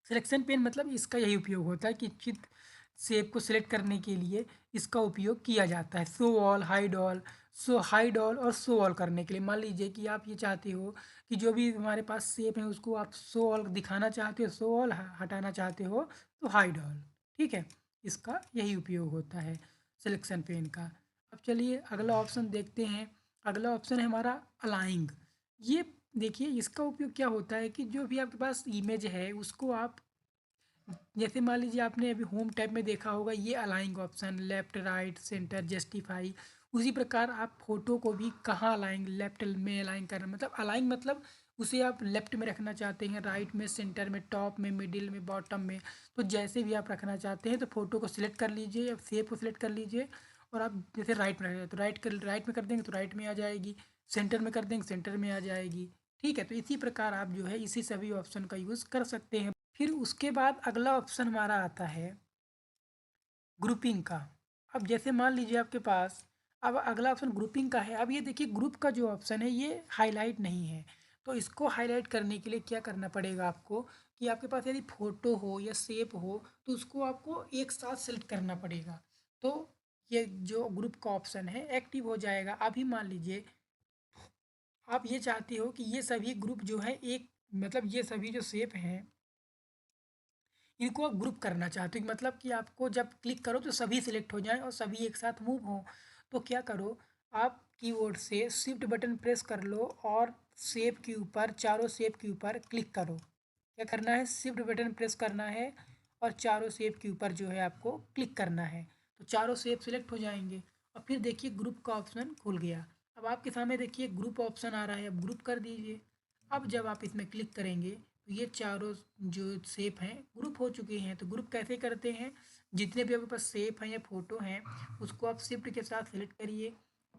A: सिलेक्शन पेन मतलब इसका यही उपयोग होता है कि इच्छित शेप को सिलेक्ट करने के लिए इसका उपयोग किया जाता है। Show all, hide all, hide all और शो ऑल करने के लिए, मान लीजिए कि आप ये चाहते हो कि जो भी हमारे पास शेप है उसको आप शो ऑल दिखाना चाहते हो, शो ऑल हटाना चाहते हो तो हाइड ऑल, ठीक है। इसका यही उपयोग होता है सिलेक्शन पेन का। अब चलिए अगला ऑप्शन देखते हैं। अगला ऑप्शन है हमारा अलाइंग। ये देखिए इसका उपयोग क्या होता है कि जो भी आपके पास इमेज है उसको आप, जैसे मान लीजिए आपने अभी होम टैब में देखा होगा ये अलाइंग option, left right centre justify, उसी प्रकार आप फोटो को भी कहाँ अलाइंग, लेफ्ट में अलाइन करना, मतलब अलाइंग मतलब उसे आप लेफ्ट में रखना चाहते हैं, राइट में, सेंटर में, टॉप में, मिडिल में, बॉटम में, तो जैसे भी आप रखना चाहते हैं तो फोटो को सिलेक्ट कर लीजिए या शेप को सिलेक्ट कर लीजिए, और आप जैसे राइट में रखें तो राइट में कर देंगे तो राइट में आ जाएगी, सेंटर में कर देंगे सेंटर में आ जाएगी, ठीक है। तो इसी प्रकार आप जो है इसी सभी ऑप्शन का यूज़ कर सकते हैं। फिर उसके बाद अगला ऑप्शन हमारा आता है ग्रुपिंग का। अब जैसे मान लीजिए आपके पास, अब अगला ऑप्शन ग्रुपिंग का है। अब ये देखिए ग्रुप का जो ऑप्शन है ये हाईलाइट नहीं है, तो इसको हाईलाइट करने के लिए क्या करना पड़ेगा आपको, कि आपके पास यदि फोटो हो या शेप हो तो उसको आपको एक साथ सेलेक्ट करना पड़ेगा, तो ये जो ग्रुप का ऑप्शन है एक्टिव हो जाएगा। अभी मान लीजिए आप ये चाहते हो कि ये सभी ग्रुप जो है एक, मतलब ये सभी जो शेप हैं इनको आप ग्रुप करना चाहते हो, मतलब कि आपको जब क्लिक करो तो सभी सिलेक्ट हो जाएं और सभी एक साथ मूव हों, तो क्या करो, आप कीबोर्ड से शिफ्ट बटन प्रेस कर लो और शेप के ऊपर, चारों शेप के ऊपर क्लिक करो। क्या करना है, शिफ्ट बटन प्रेस करना है और चारों शेप के ऊपर जो है आपको क्लिक करना है, तो चारों शेप सिलेक्ट हो जाएंगे। और फिर देखिए ग्रुप का ऑप्शन खुल गया। अब आपके सामने देखिए ग्रुप ऑप्शन आ रहा है, अब ग्रुप कर दीजिए। अब जब आप इसमें क्लिक करेंगे तो ये चारों जो शेप हैं ग्रुप हो चुके हैं। तो ग्रुप कैसे करते हैं, जितने भी आपके पास शेप हैं या फोटो हैं उसको आप शिफ्ट के साथ सेलेक्ट करिए,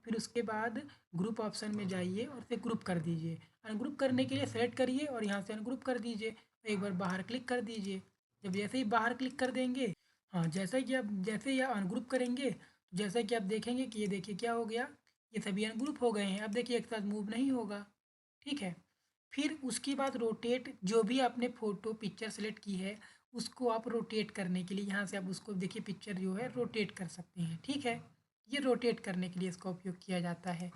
A: फिर उसके बाद ग्रुप ऑप्शन में जाइए और फिर ग्रुप कर दीजिए। अनग्रुप करने के लिए सेलेक्ट करिए और यहाँ से अनग्रुप कर दीजिए, तो एक बार बाहर क्लिक कर दीजिए। जब जैसे ही बाहर क्लिक कर देंगे, हाँ, जैसे ही आप अनग्रुप करेंगे, तो जैसा कि आप देखेंगे कि ये देखिए क्या हो गया, ये सभी अनग्रुप हो गए हैं। अब देखिए एक साथ मूव नहीं होगा, ठीक है। फिर उसके बाद रोटेट, जो भी आपने फ़ोटो पिक्चर सेलेक्ट की है उसको आप रोटेट करने के लिए यहाँ से आप उसको देखिए पिक्चर जो है रोटेट कर सकते हैं, ठीक है। ये रोटेट करने के लिए इसका उपयोग किया जाता है।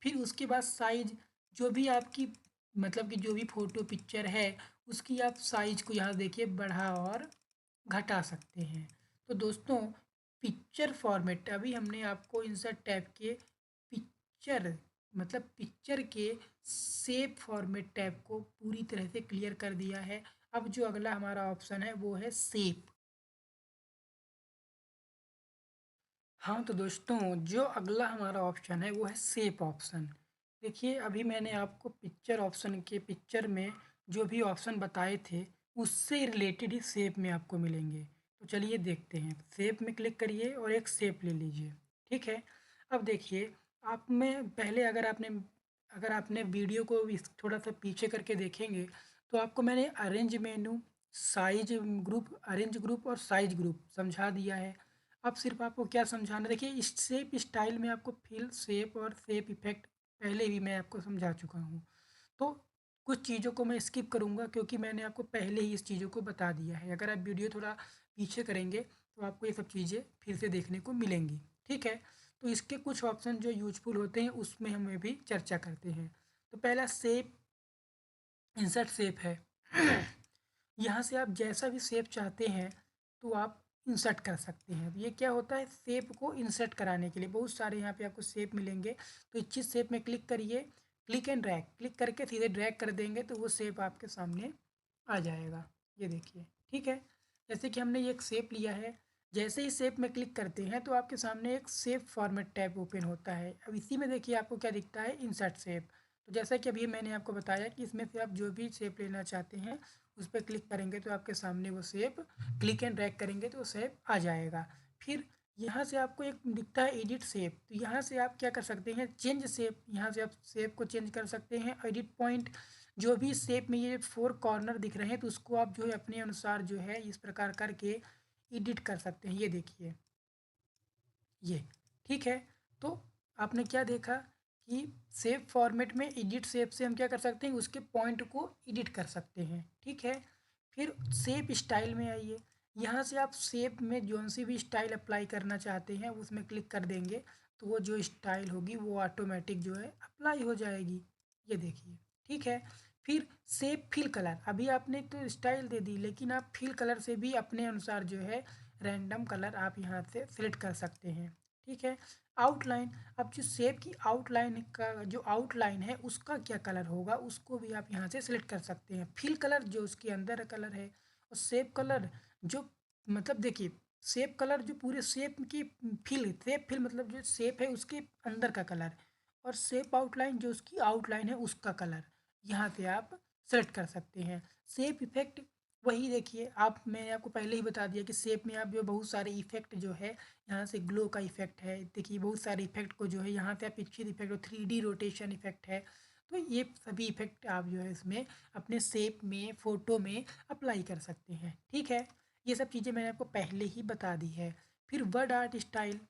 A: फिर उसके बाद साइज़, जो भी आपकी मतलब कि जो भी फ़ोटो पिक्चर है उसकी आप साइज़ को यहाँ देखिए बढ़ा और घटा सकते हैं। तो दोस्तों, पिक्चर फॉर्मेट अभी हमने आपको इंसर्ट टैब के पिक्चर मतलब पिक्चर के सेव फॉर्मेट टैब को पूरी तरह से क्लियर कर दिया है। अब जो अगला हमारा ऑप्शन है वो है सेव। हाँ, तो दोस्तों, जो अगला हमारा ऑप्शन है वो है सेव ऑप्शन। देखिए अभी मैंने आपको पिक्चर ऑप्शन के पिक्चर में जो भी ऑप्शन बताए थे उससे रिलेटेड ही सेव में आपको मिलेंगे। तो चलिए देखते हैं। सेव में क्लिक करिए और एक सेव ले लीजिए, ठीक है। अब देखिए, आप में पहले अगर आपने वीडियो को थोड़ा सा पीछे करके देखेंगे तो आपको मैंने अरेंज ग्रुप और साइज ग्रुप समझा दिया है। अब सिर्फ आपको क्या समझाना, देखिए इस शेप स्टाइल में आपको फिल शेप और शेप इफेक्ट पहले भी मैं आपको समझा चुका हूँ। तो कुछ चीज़ों को मैं स्किप करूँगा क्योंकि मैंने आपको पहले ही इस चीज़ों को बता दिया है। अगर आप वीडियो थोड़ा पीछे करेंगे तो आपको ये सब चीज़ें फिर से देखने को मिलेंगी, ठीक है। तो इसके कुछ ऑप्शन जो यूजफुल होते हैं उसमें हमें भी चर्चा करते हैं। तो पहला शेप, इंसर्ट शेप है। यहाँ से आप जैसा भी शेप चाहते हैं तो आप इंसर्ट कर सकते हैं। ये क्या होता है, शेप को इंसर्ट कराने के लिए बहुत सारे यहाँ पे आपको शेप मिलेंगे। तो इच्छित शेप में क्लिक करिए, क्लिक एंड ड्रैग, क्लिक करके सीधे ड्रैग कर देंगे तो वो शेप आपके सामने आ जाएगा। ये देखिए, ठीक है। जैसे कि हमने ये एक शेप लिया है, जैसे ही शेप में क्लिक करते हैं तो आपके सामने एक शेप फॉर्मेट टैब ओपन होता है। अब इसी में देखिए आपको क्या दिखता है, इंसर्ट शेप। तो जैसा कि अभी मैंने आपको बताया कि इसमें से आप जो भी शेप लेना चाहते हैं उस पर क्लिक करेंगे तो आपके सामने वो शेप, क्लिक एंड ड्रैग करेंगे तो वो शेप आ जाएगा। फिर यहाँ से आपको एक दिखता है एडिट शेप, तो यहाँ से आप क्या कर सकते हैं, चेंज शेप। यहाँ से आप शेप को चेंज कर सकते हैं। एडिट पॉइंट, जो भी शेप में ये 4 कॉर्नर दिख रहे हैं तो उसको आप जो है अपने अनुसार जो है इस प्रकार करके एडिट कर सकते हैं। ये देखिए, ये ठीक है। तो आपने क्या देखा कि सेव फॉर्मेट में एडिट शेप से हम क्या कर सकते हैं, उसके पॉइंट को एडिट कर सकते हैं, ठीक है। फिर शेप स्टाइल में आइए। यहाँ से आप शेप में जो सी भी स्टाइल अप्लाई करना चाहते हैं उसमें क्लिक कर देंगे तो वो जो स्टाइल होगी वो ऑटोमेटिक जो है अप्लाई हो जाएगी। ये देखिए, ठीक है। फिर शेप फिल कलर, अभी आपने तो स्टाइल दे दी लेकिन आप फिल कलर से भी अपने अनुसार जो है रैंडम कलर आप यहाँ से सिलेक्ट कर सकते हैं, ठीक है। आउटलाइन, अब जो शेप की आउटलाइन का जो आउटलाइन है उसका क्या कलर होगा उसको भी आप यहाँ से सिलेक्ट कर सकते हैं। फिल कलर जो उसके अंदर कलर है, और शेप कलर जो मतलब देखिए, शेप कलर जो पूरे शेप की शेप फिल मतलब जो शेप है उसके अंदर का कलर, और शेप आउटलाइन जो उसकी आउटलाइन है उसका कलर यहाँ से आप सेलेक्ट कर सकते हैं। शेप इफेक्ट, वही देखिए मैंने आपको पहले ही बता दिया कि शेप में आप जो बहुत सारे इफेक्ट जो है, यहाँ से ग्लो का इफेक्ट है, देखिए बहुत सारे इफेक्ट को जो है यहाँ से आप इच्छित इफेक्ट और 3D रोटेशन इफेक्ट है। तो ये सभी इफेक्ट आप जो है इसमें अपने शेप में फ़ोटो में अप्लाई कर सकते हैं, ठीक है। ये सब चीज़ें मैंने आपको पहले ही बता दी है। फिर word art style,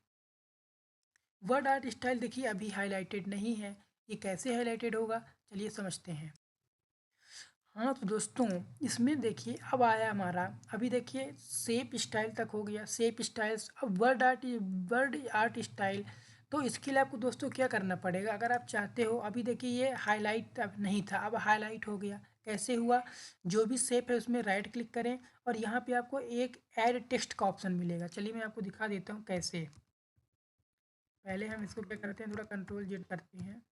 A: word art style देखिए अभी हाईलाइटेड नहीं है, ये कैसे हाईलाइटेड होगा चलिए समझते हैं। हाँ, तो दोस्तों, इसमें देखिए अब आया हमारा, अभी देखिए शेप स्टाइल तक हो गया, शेप स्टाइल्स। अब वर्ड आर्ट स्टाइल, तो इसके लिए आपको दोस्तों क्या करना पड़ेगा, अगर आप चाहते हो, अभी देखिए ये हाईलाइट अब नहीं था, अब हाईलाइट हो गया। कैसे हुआ, जो भी शेप है उसमें राइट क्लिक करें और यहाँ पे आपको एक ऐड टेक्स्ट का ऑप्शन मिलेगा। चलिए मैं आपको दिखा देता हूँ कैसे। पहले हम इसको क्या करते हैं, थोड़ा कंट्रोल जेड करते हैं।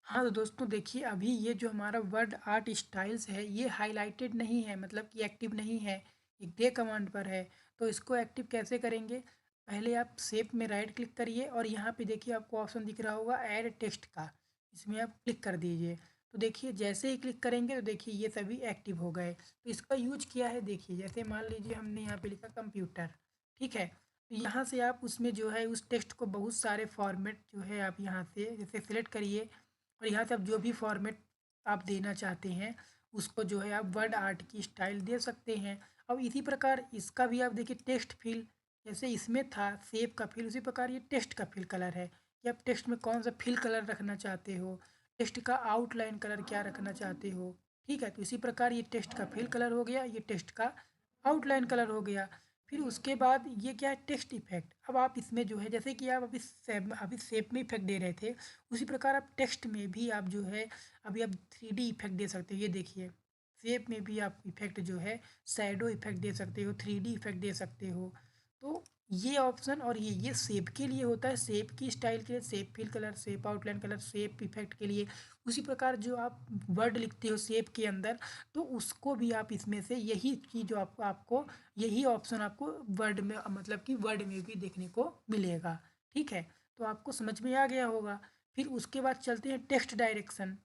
A: हाँ, तो दोस्तों देखिए अभी ये जो हमारा वर्ड आर्ट स्टाइल्स है ये हाइलाइटेड नहीं है, मतलब कि एक्टिव नहीं है, ये डे कमांड पर है। तो इसको एक्टिव कैसे करेंगे, पहले आप शेप में राइट क्लिक करिए और यहाँ पे देखिए आपको ऑप्शन दिख रहा होगा ऐड टेक्स्ट का, इसमें आप क्लिक कर दीजिए। तो देखिए जैसे ही क्लिक करेंगे तो देखिए ये सभी एक्टिव हो गए। तो इसका यूज किया है, देखिए जैसे मान लीजिए हमने यहाँ पे लिखा कंप्यूटर, ठीक है। तो यहाँ से आप उसमें जो है उस टेक्स्ट को बहुत सारे फॉर्मेट जो है आप यहाँ से जैसे सिलेक्ट करिए और यहाँ से आप जो भी फॉर्मेट आप देना चाहते हैं उसको जो है आप वर्ड आर्ट की स्टाइल दे सकते हैं। अब इसी प्रकार इसका भी आप देखिए टेक्स्ट फिल, जैसे इसमें था सेब का फिल, उसी प्रकार ये टेक्स्ट का फिल कलर है कि आप टेक्स्ट में कौन सा फिल कलर रखना चाहते हो, टेक्स्ट का आउटलाइन कलर क्या रखना चाहते हो। ठीक है, तो इसी प्रकार ये टेक्स्ट का फिल कलर हो गया, ये टेक्स्ट का आउटलाइन कलर हो गया। फिर उसके बाद ये क्या है, टेक्स्ट इफेक्ट। अब आप इसमें जो है जैसे कि आप अभी शेप में इफेक्ट दे रहे थे, उसी प्रकार आप टेक्स्ट में भी आप जो है अभी आप 3D इफेक्ट दे सकते हो। ये देखिए शेप में भी आप इफेक्ट जो है शैडो इफेक्ट दे सकते हो, 3D इफेक्ट दे सकते हो। तो ये ऑप्शन, और ये शेप के लिए होता है, शेप की स्टाइल के लिए shape fill colour, shape outline colour, shape effect के लिए। उसी प्रकार जो आप वर्ड लिखते हो शेप के अंदर, तो उसको भी आप इसमें से यही चीज़ जो आपको यही ऑप्शन आपको वर्ड में, मतलब कि वर्ड में भी देखने को मिलेगा। ठीक है, तो आपको समझ में आ गया होगा। फिर उसके बाद चलते हैं टेक्स्ट डायरेक्शन।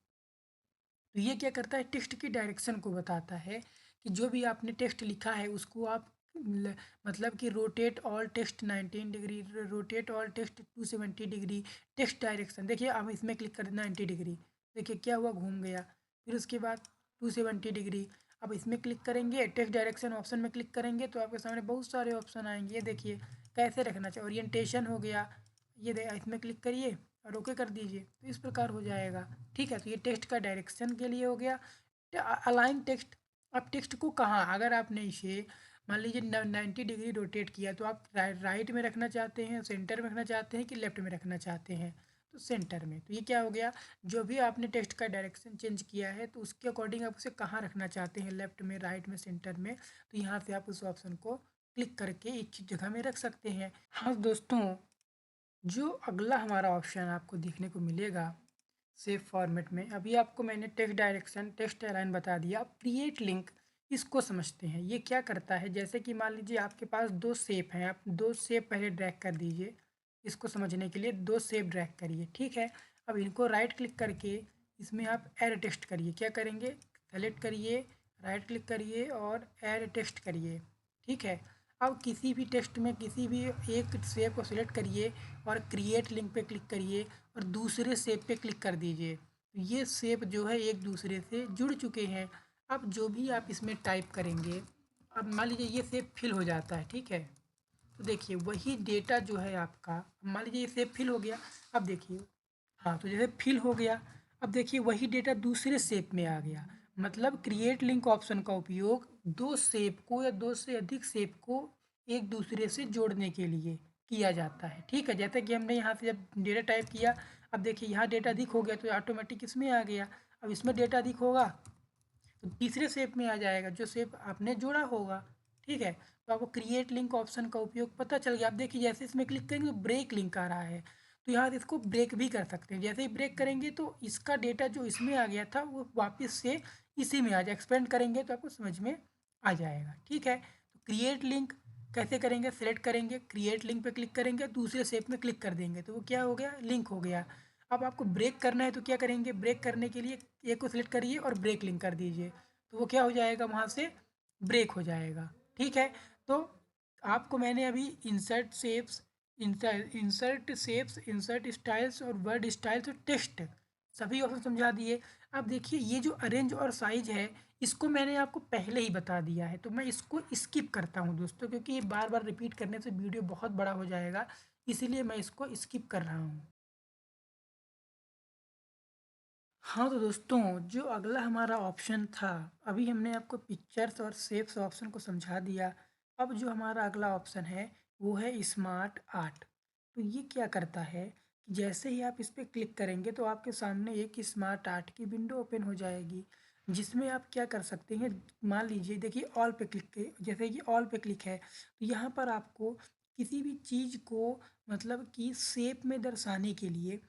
A: तो ये क्या करता है, टेक्स्ट की डायरेक्शन को बताता है कि जो भी आपने टेक्स्ट लिखा है उसको आप मतलब कि rotate all text 19 degree, rotate all text 270 degree, text direction. देखिए अब इसमें क्लिक कर 90 डिग्री, देखिए क्या हुआ, घूम गया। फिर उसके बाद 270 डिग्री, अब इसमें क्लिक करेंगे, टेक्स्ट डायरेक्शन ऑप्शन में क्लिक करेंगे तो आपके सामने बहुत सारे ऑप्शन आएंगे। ये देखिए कैसे रखना चाहिए, ओरिएंटेशन हो गया, ये इसमें क्लिक करिए और ओके कर दीजिए, तो इस प्रकार हो जाएगा। ठीक है, तो ये टेक्स्ट का डायरेक्शन के लिए हो गया। अलाइन टेक्स्ट, अब टेक्स्ट को कहाँ, अगर आपने इसे मान लीजिए 90 डिग्री रोटेट किया, तो आप राइट में रखना चाहते हैं, सेंटर में रखना चाहते हैं कि लेफ्ट में रखना चाहते हैं, तो सेंटर में। तो ये क्या हो गया, जो भी आपने टेक्स्ट का डायरेक्शन चेंज किया है तो उसके अकॉर्डिंग आप उसे कहाँ रखना चाहते हैं, लेफ्ट में, राइट में, सेंटर में, तो यहाँ से आप उस ऑप्शन को क्लिक करके एक जगह में रख सकते हैं। हाँ दोस्तों, जो अगला हमारा ऑप्शन आपको देखने को मिलेगा सेव फॉर्मेट में, अभी आपको मैंने टेक्स्ट डायरेक्शन, टेक्स्ट अलाइन बता दिया। अब क्रिएट लिंक, इसको समझते हैं। ये क्या करता है, जैसे कि मान लीजिए आपके पास दो शेप हैं, आप दो शेप पहले ड्रैग कर दीजिए। इसको समझने के लिए दो शेप ड्रैग करिए। ठीक है, अब इनको राइट क्लिक करके इसमें आप ऐड टेक्स्ट करिए। क्या करेंगे, सेलेक्ट करिए, राइट क्लिक करिए और ऐड टेक्स्ट करिए। ठीक है, अब किसी भी टेक्स्ट में किसी भी एक शेप को सिलेक्ट करिए और क्रिएट लिंक पे क्लिक करिए और दूसरे शेप पे क्लिक कर दीजिए। ये शेप जो है एक दूसरे से जुड़ चुके हैं। अब जो भी आप इसमें टाइप करेंगे, अब मान लीजिए ये शेप फिल हो जाता है। ठीक है, तो देखिए वही डेटा जो है आपका, मान लीजिए ये शेप फिल हो गया। अब देखिए, हाँ, तो जैसे फिल हो गया, अब देखिए वही डेटा दूसरे शेप में आ गया। मतलब क्रिएट लिंक ऑप्शन का उपयोग दो शेप को या दो से अधिक शेप को एक दूसरे से जोड़ने के लिए किया जाता है। ठीक है, जैसे कि हमने यहाँ से जब डेटा टाइप किया, अब देखिए यहाँ डेटा अधिक हो गया तो ऑटोमेटिक इसमें आ गया। अब इसमें डेटा अधिक होगा तो तीसरे शेप में आ जाएगा, जो शेप आपने जोड़ा होगा। ठीक है, तो आपको क्रिएट लिंक ऑप्शन का उपयोग पता चल गया। अब देखिए जैसे इसमें क्लिक करेंगे तो ब्रेक लिंक आ रहा है, तो यहाँ से इसको ब्रेक भी कर सकते हैं। जैसे ही ब्रेक करेंगे तो इसका डेटा जो इसमें आ गया था वो वापस से इसी में आ जाए, एक्सपेंड करेंगे तो आपको समझ में आ जाएगा। ठीक है, तो क्रिएट लिंक कैसे करेंगे, सेलेक्ट करेंगे, क्रिएट लिंक पे क्लिक करेंगे, दूसरे शेप में क्लिक कर देंगे तो वो क्या हो गया, लिंक हो गया। अब आपको ब्रेक करना है तो क्या करेंगे, ब्रेक करने के लिए एक को सिलेक्ट करिए और ब्रेक लिंक कर दीजिए, तो वो क्या हो जाएगा, वहाँ से ब्रेक हो जाएगा। ठीक है, तो आपको मैंने अभी इंसर्ट शेप्स, इंसर्ट स्टाइल्स और वर्ड स्टाइल्स और टेक्स्ट सभी ऑप्शन समझा दिए। अब देखिए ये जो अरेंज और साइज है, इसको मैंने आपको पहले ही बता दिया है, तो मैं इसको स्किप करता हूँ दोस्तों, क्योंकि ये बार बार रिपीट करने से वीडियो बहुत बड़ा हो जाएगा, इसीलिए मैं इसको स्किप कर रहा हूँ। हाँ तो दोस्तों, जो अगला हमारा ऑप्शन था, अभी हमने आपको पिक्चर्स और शेप्स ऑप्शन को समझा दिया। अब जो हमारा अगला ऑप्शन है वो है स्मार्ट आर्ट। तो ये क्या करता है कि जैसे ही आप इस पर क्लिक करेंगे तो आपके सामने एक स्मार्ट आर्ट की विंडो ओपन हो जाएगी, जिसमें आप क्या कर सकते हैं, मान लीजिए देखिए ऑल पे क्लिक, जैसे कि ऑल पे क्लिक है तो यहाँ पर आपको किसी भी चीज़ को मतलब कि शेप में दर्शाने के लिए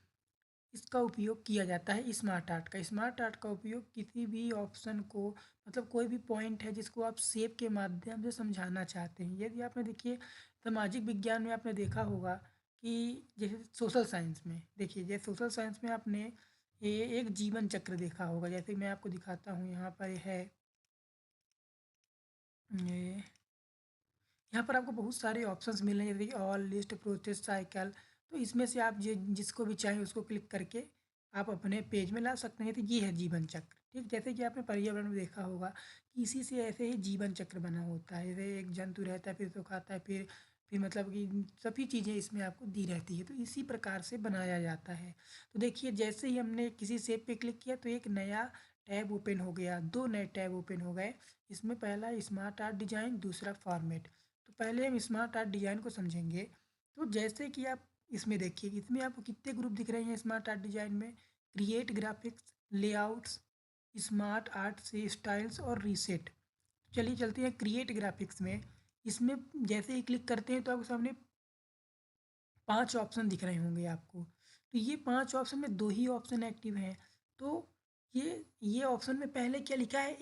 A: इसका उपयोग किया जाता है स्मार्ट आर्ट का। स्मार्ट आर्ट का उपयोग किसी भी ऑप्शन को, मतलब कोई भी पॉइंट है जिसको आप शेप के माध्यम से समझाना चाहते हैं। यदि आपने देखिए सामाजिक विज्ञान में आपने देखा होगा कि जैसे सोशल साइंस में, देखिए जैसे सोशल साइंस में आपने ये एक जीवन चक्र देखा होगा। जैसे मैं आपको दिखाता हूँ, यहाँ पर है ये, यहाँ पर आपको बहुत सारे ऑप्शंस मिल रहे हैं, जैसे कि ऑल, लिस्ट, प्रोसेस, साइकिल। तो इसमें से आप जिसको भी चाहें उसको क्लिक करके आप अपने पेज में ला सकते हैं। तो ये है जीवन चक्र। ठीक, जैसे कि आपने पर्यावरण में देखा होगा कि इसी से ऐसे ही जीवन चक्र बना होता है। जैसे एक जंतु रहता है, फिर तो खाता है, फिर मतलब कि सभी चीज़ें इसमें आपको दी रहती है, तो इसी प्रकार से बनाया जाता है। तो देखिए, जैसे ही हमने किसी शेप पे क्लिक किया तो एक नया टैब ओपन हो गया, 2 नए टैब ओपन हो गए। इसमें पहला स्मार्ट आर्ट डिज़ाइन, दूसरा फॉर्मेट। तो पहले हम स्मार्ट आर्ट डिज़ाइन को समझेंगे। तो जैसे कि आप इसमें देखिए, इसमें आपको कितने ग्रुप दिख रहे हैं स्मार्ट आर्ट डिज़ाइन में? Create graphics, layouts, smart art से स्टाइल्स और रीसेट। चलिए चलते हैं क्रिएट ग्राफिक्स में। इसमें जैसे ही क्लिक करते हैं तो आपके सामने 5 ऑप्शन दिख रहे होंगे आपको। तो ये 5 ऑप्शन में 2 ही ऑप्शन एक्टिव हैं। तो ये ऑप्शन में पहले क्या लिखा है?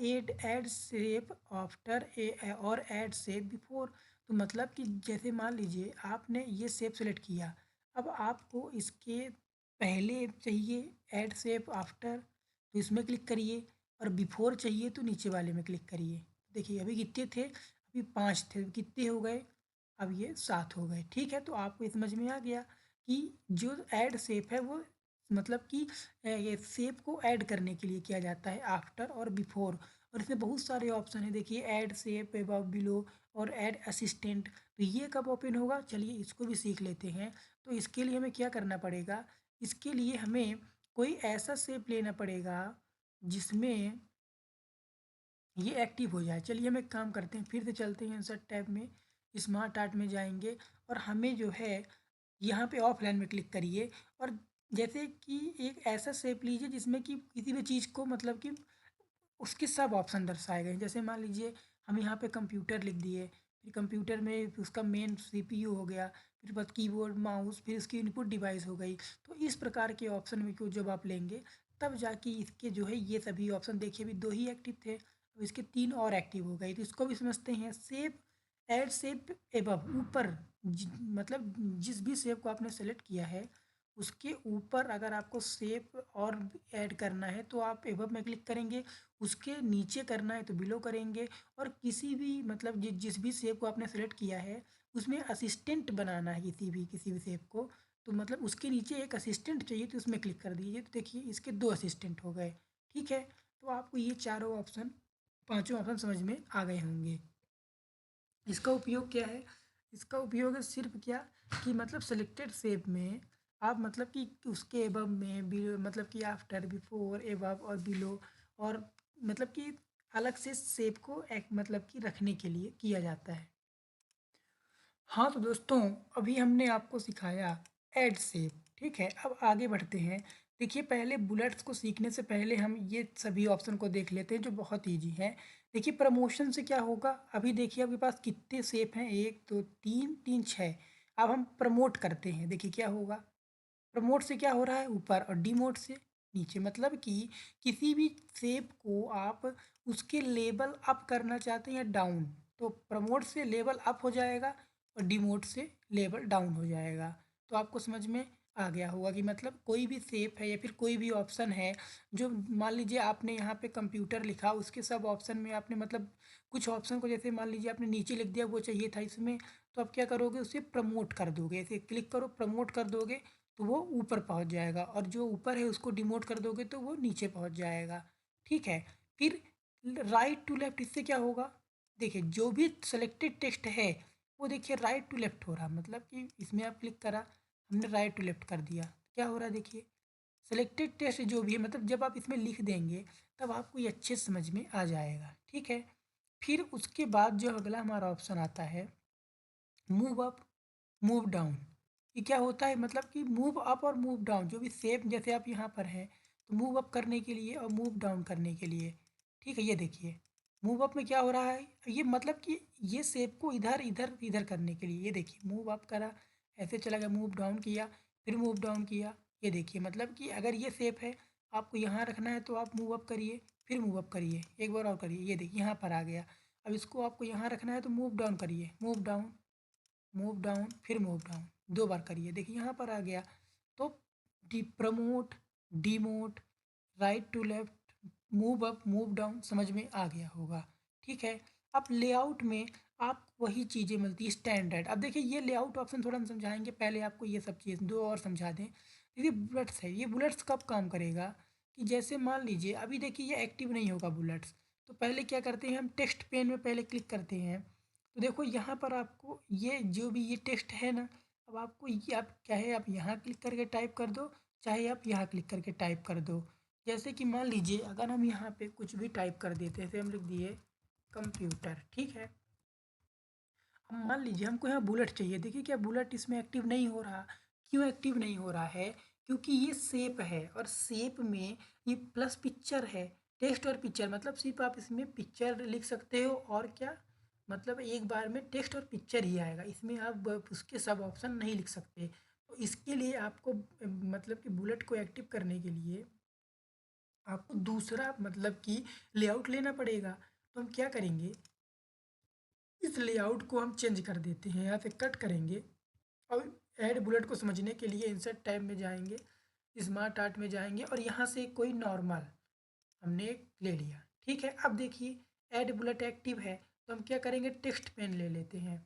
A: ऐड शेप आफ्टर ए और ऐड शेप बिफोर। तो मतलब कि जैसे मान लीजिए आपने ये शेप सेलेक्ट किया, अब आपको इसके पहले चाहिए ऐड शेप आफ्टर, तो इसमें क्लिक करिए, और बिफोर चाहिए तो नीचे वाले में क्लिक करिए। देखिए अभी कितने थे? अभी 5 थे, कितने हो गए? अब ये 7 हो गए। ठीक है, तो आपको ये समझ में आ गया कि जो ऐड शेप है वो मतलब कि ये शेप को ऐड करने के लिए किया जाता है आफ्टर और बिफोर। और इसमें बहुत सारे ऑप्शन है, देखिए ऐड शेप, अबव, बिलो और ऐड असिस्टेंट। तो ये कब ओपन होगा, चलिए इसको भी सीख लेते हैं। तो इसके लिए हमें क्या करना पड़ेगा? इसके लिए हमें कोई ऐसा शेप लेना पड़ेगा जिसमें ये एक्टिव हो जाए। चलिए हम एक काम करते हैं, फिर से चलते हैं इंसर्ट टैब में, स्मार्ट आर्ट में जाएंगे, और हमें जो है यहाँ पे ऑफलाइन में क्लिक करिए। और जैसे कि एक ऐसा शेप लीजिए जिसमें कि किसी भी चीज़ को मतलब कि उसके सब ऑप्शन दर्शाए गए हैं। जैसे मान लीजिए हम यहाँ पे कंप्यूटर लिख दिए, फिर कंप्यूटर में उसका मेन सीपीयू हो गया, फिर बस कीबोर्ड, माउस, फिर इसकी इनपुट डिवाइस हो गई। तो इस प्रकार के ऑप्शन में को जब आप लेंगे तब जाके इसके जो है ये सभी ऑप्शन, देखिए अभी 2 ही एक्टिव थे, अब इसके 3 और एक्टिव हो गए। तो इसको भी समझते हैं। शेप, ऐड शेप एबव, ऊपर मतलब जिस भी शेप को आपने सेलेक्ट किया है उसके ऊपर अगर आपको शेप और ऐड करना है तो आप एबव में क्लिक करेंगे, उसके नीचे करना है तो बिलो करेंगे। और किसी भी मतलब जिस भी शेप को आपने सेलेक्ट किया है उसमें असिस्टेंट बनाना है, किसी भी शेप को, तो मतलब उसके नीचे एक असिस्टेंट चाहिए तो उसमें क्लिक कर दीजिए। तो देखिए इसके 2 असिस्टेंट हो गए। ठीक है, तो आपको ये चारों ऑप्शन, पांचों ऑप्शन समझ में आ गए होंगे। इसका उपयोग क्या है? इसका उपयोग है सिर्फ क्या, कि मतलब सेलेक्टेड शेप में आप मतलब कि उसके एबव में मतलब कि आफ्टर, बिफोर, एबव और बिलो, और मतलब कि अलग से शेप को एक मतलब कि रखने के लिए किया जाता है। हाँ तो दोस्तों, अभी हमने आपको सिखाया ऐड शेप। ठीक है, अब आगे बढ़ते हैं। देखिए पहले बुलेट्स को सीखने से पहले हम ये सभी ऑप्शन को देख लेते हैं जो बहुत ईजी है। देखिए प्रमोशन से क्या होगा, अभी देखिए आपके पास कितने शेप हैं, 1 2 3 3 6। अब हम प्रमोट करते हैं, देखिए क्या होगा। प्रमोट से क्या हो रहा है, ऊपर, और डिमोट से नीचे। मतलब कि किसी भी शेप को आप उसके लेवल अप करना चाहते हैं या डाउन, तो प्रमोट से लेवल अप हो जाएगा और डिमोट से लेवल डाउन हो जाएगा। तो आपको समझ में आ गया होगा कि मतलब कोई भी शेप है या फिर कोई भी ऑप्शन है, जो मान लीजिए आपने यहाँ पे कंप्यूटर लिखा, उसके सब ऑप्शन में आपने मतलब कुछ ऑप्शन को, जैसे मान लीजिए आपने नीचे लिख दिया वो चाहिए था इसमें, तो आप क्या करोगे, उसे प्रमोट कर दोगे। ऐसे क्लिक करो, प्रमोट कर दोगे तो वो ऊपर पहुंच जाएगा, और जो ऊपर है उसको डिमोट कर दोगे तो वो नीचे पहुंच जाएगा। ठीक है, फिर राइट टू लेफ्ट, इससे क्या होगा, देखिए जो भी सेलेक्टेड टेक्स्ट है वो देखिए राइट टू लेफ्ट हो रहा, मतलब कि इसमें आप क्लिक करा, हमने राइट टू लेफ्ट कर दिया, क्या हो रहा है देखिए। सेलेक्टेड टेक्स्ट जो भी है, मतलब जब आप इसमें लिख देंगे तब आपको ये अच्छे से समझ में आ जाएगा। ठीक है, फिर उसके बाद जो अगला हमारा ऑप्शन आता है, मूव अप, मूव डाउन। ये क्या होता है, मतलब कि मूव अप और मूव डाउन, जो भी शेप जैसे आप यहाँ पर हैं तो मूव अप करने के लिए और मूव डाउन करने के लिए। ठीक है, ये देखिए मूव अप में क्या हो रहा है, ये मतलब कि ये शेप को इधर इधर इधर करने के लिए, ये देखिए मूव अप करा, ऐसे चला गया, मूव डाउन किया, फिर मूव डाउन किया। ये देखिए मतलब कि अगर ये शेप है आपको यहाँ रखना है तो आप मूव अप करिए, फिर मूव अप करिए, एक बार और करिए, ये देखिए यहाँ पर आ गया। अब इसको आपको यहाँ रखना है तो मूव डाउन करिए, मूव डाउन, मूव डाउन, फिर मूव डाउन, 2 बार करिए, देखिए यहाँ पर आ गया। तो the promote, demote, right to left, move up, move down समझ में आ गया होगा। ठीक है, अब लेआउट में आप वही चीज़ें मिलती है स्टैंडर्ड। अब देखिए ये लेआउट ऑप्शन थोड़ा हम समझाएंगे, पहले आपको ये सब चीज़ 2 और समझा दें। देखिए बुलेट्स है, ये बुलेट्स कब काम करेगा, कि जैसे मान लीजिए अभी देखिए ये एक्टिव नहीं होगा बुलेट्स, तो पहले क्या करते हैं हम टेक्स्ट पेन में पहले क्लिक करते हैं। तो देखो यहाँ पर आपको ये जो भी ये टेक्स्ट है ना, अब आपको ये आप चाहे आप यहाँ क्लिक करके टाइप कर दो, चाहे आप यहाँ क्लिक करके टाइप कर दो। जैसे कि मान लीजिए अगर हम यहाँ पे कुछ भी टाइप कर देते हैं, जैसे हम लिख दिए कंप्यूटर, ठीक है। अब मान लीजिए हमको यहाँ बुलेट चाहिए, देखिए क्या बुलेट इसमें एक्टिव नहीं हो रहा। क्यों एक्टिव नहीं हो रहा है? क्योंकि ये शेप है और शेप में ये प्लस पिक्चर है। टेक्स्ट और पिक्चर मतलब सिर्फ आप इसमें पिक्चर लिख सकते हो और क्या, मतलब एक बार में टेक्स्ट और पिक्चर ही आएगा, इसमें आप उसके सब ऑप्शन नहीं लिख सकते। तो इसके लिए आपको मतलब कि बुलेट को एक्टिव करने के लिए आपको दूसरा मतलब कि लेआउट लेना पड़ेगा। तो हम क्या करेंगे, इस लेआउट को हम चेंज कर देते हैं, यहाँ से कट करेंगे और ऐड बुलेट को समझने के लिए इंसर्ट टैब में जाएंगे, स्मार्ट आर्ट में जाएंगे और यहाँ से कोई नॉर्मल हमने ले लिया, ठीक है। अब देखिए ऐड बुलेट एक्टिव है, तो हम क्या करेंगे, टेक्स्ट पेन ले लेते हैं।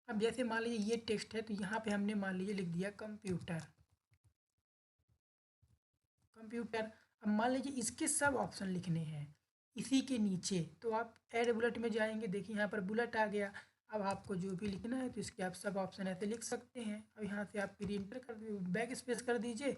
A: अब जैसे मान लीजिए ये टेक्स्ट है, तो यहाँ पे हमने मान लीजिए लिख दिया कंप्यूटर, कंप्यूटर। अब मान लीजिए इसके सब ऑप्शन लिखने हैं इसी के नीचे, तो आप ऐड बुलेट में जाएंगे, देखिए यहाँ पर बुलेट आ गया। अब आपको जो भी लिखना है तो इसके आप सब ऑप्शन ऐसे लिख सकते हैं। अब यहाँ से आप फिर इंटर कर बैक स्पेस कर दीजिए,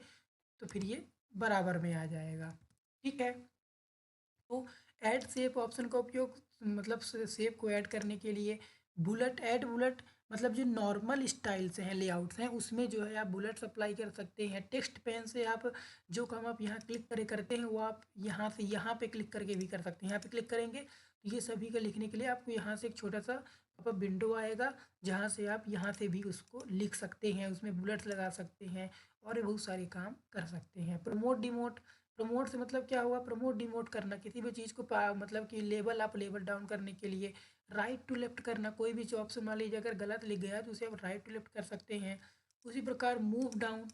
A: तो फिर ये बराबर में आ जाएगा, ठीक है। तो ऐड शेप ऑप्शन का उपयोग मतलब शेप को ऐड करने के लिए, बुलेट ऐड बुलेट मतलब जो नॉर्मल स्टाइल से हैं लेआउट्स हैं उसमें जो है आप बुलेट्स अप्लाई कर सकते हैं। टेक्स्ट पेन से आप जो काम आप यहाँ क्लिक करे करते हैं वो आप यहाँ से यहाँ पे क्लिक करके भी कर सकते हैं। यहाँ पे क्लिक करेंगे तो ये सभी का लिखने के लिए आपको यहाँ से एक छोटा सा आपका विंडो आएगा, जहाँ से आप यहाँ से भी उसको लिख सकते हैं, उसमें बुलेट्स लगा सकते हैं और भी बहुत सारे काम कर सकते हैं। प्रमोट डिमोट, प्रमोट से मतलब क्या हुआ, प्रमोट डिमोट करना, किसी भी चीज़ को मतलब कि लेवल अप लेवल डाउन करने के लिए। राइट टू लेफ्ट करना, कोई भी ऑप्शन मान लीजिए अगर गलत लिख गया तो उसे आप राइट टू लेफ्ट कर सकते हैं। उसी प्रकार मूव डाउन,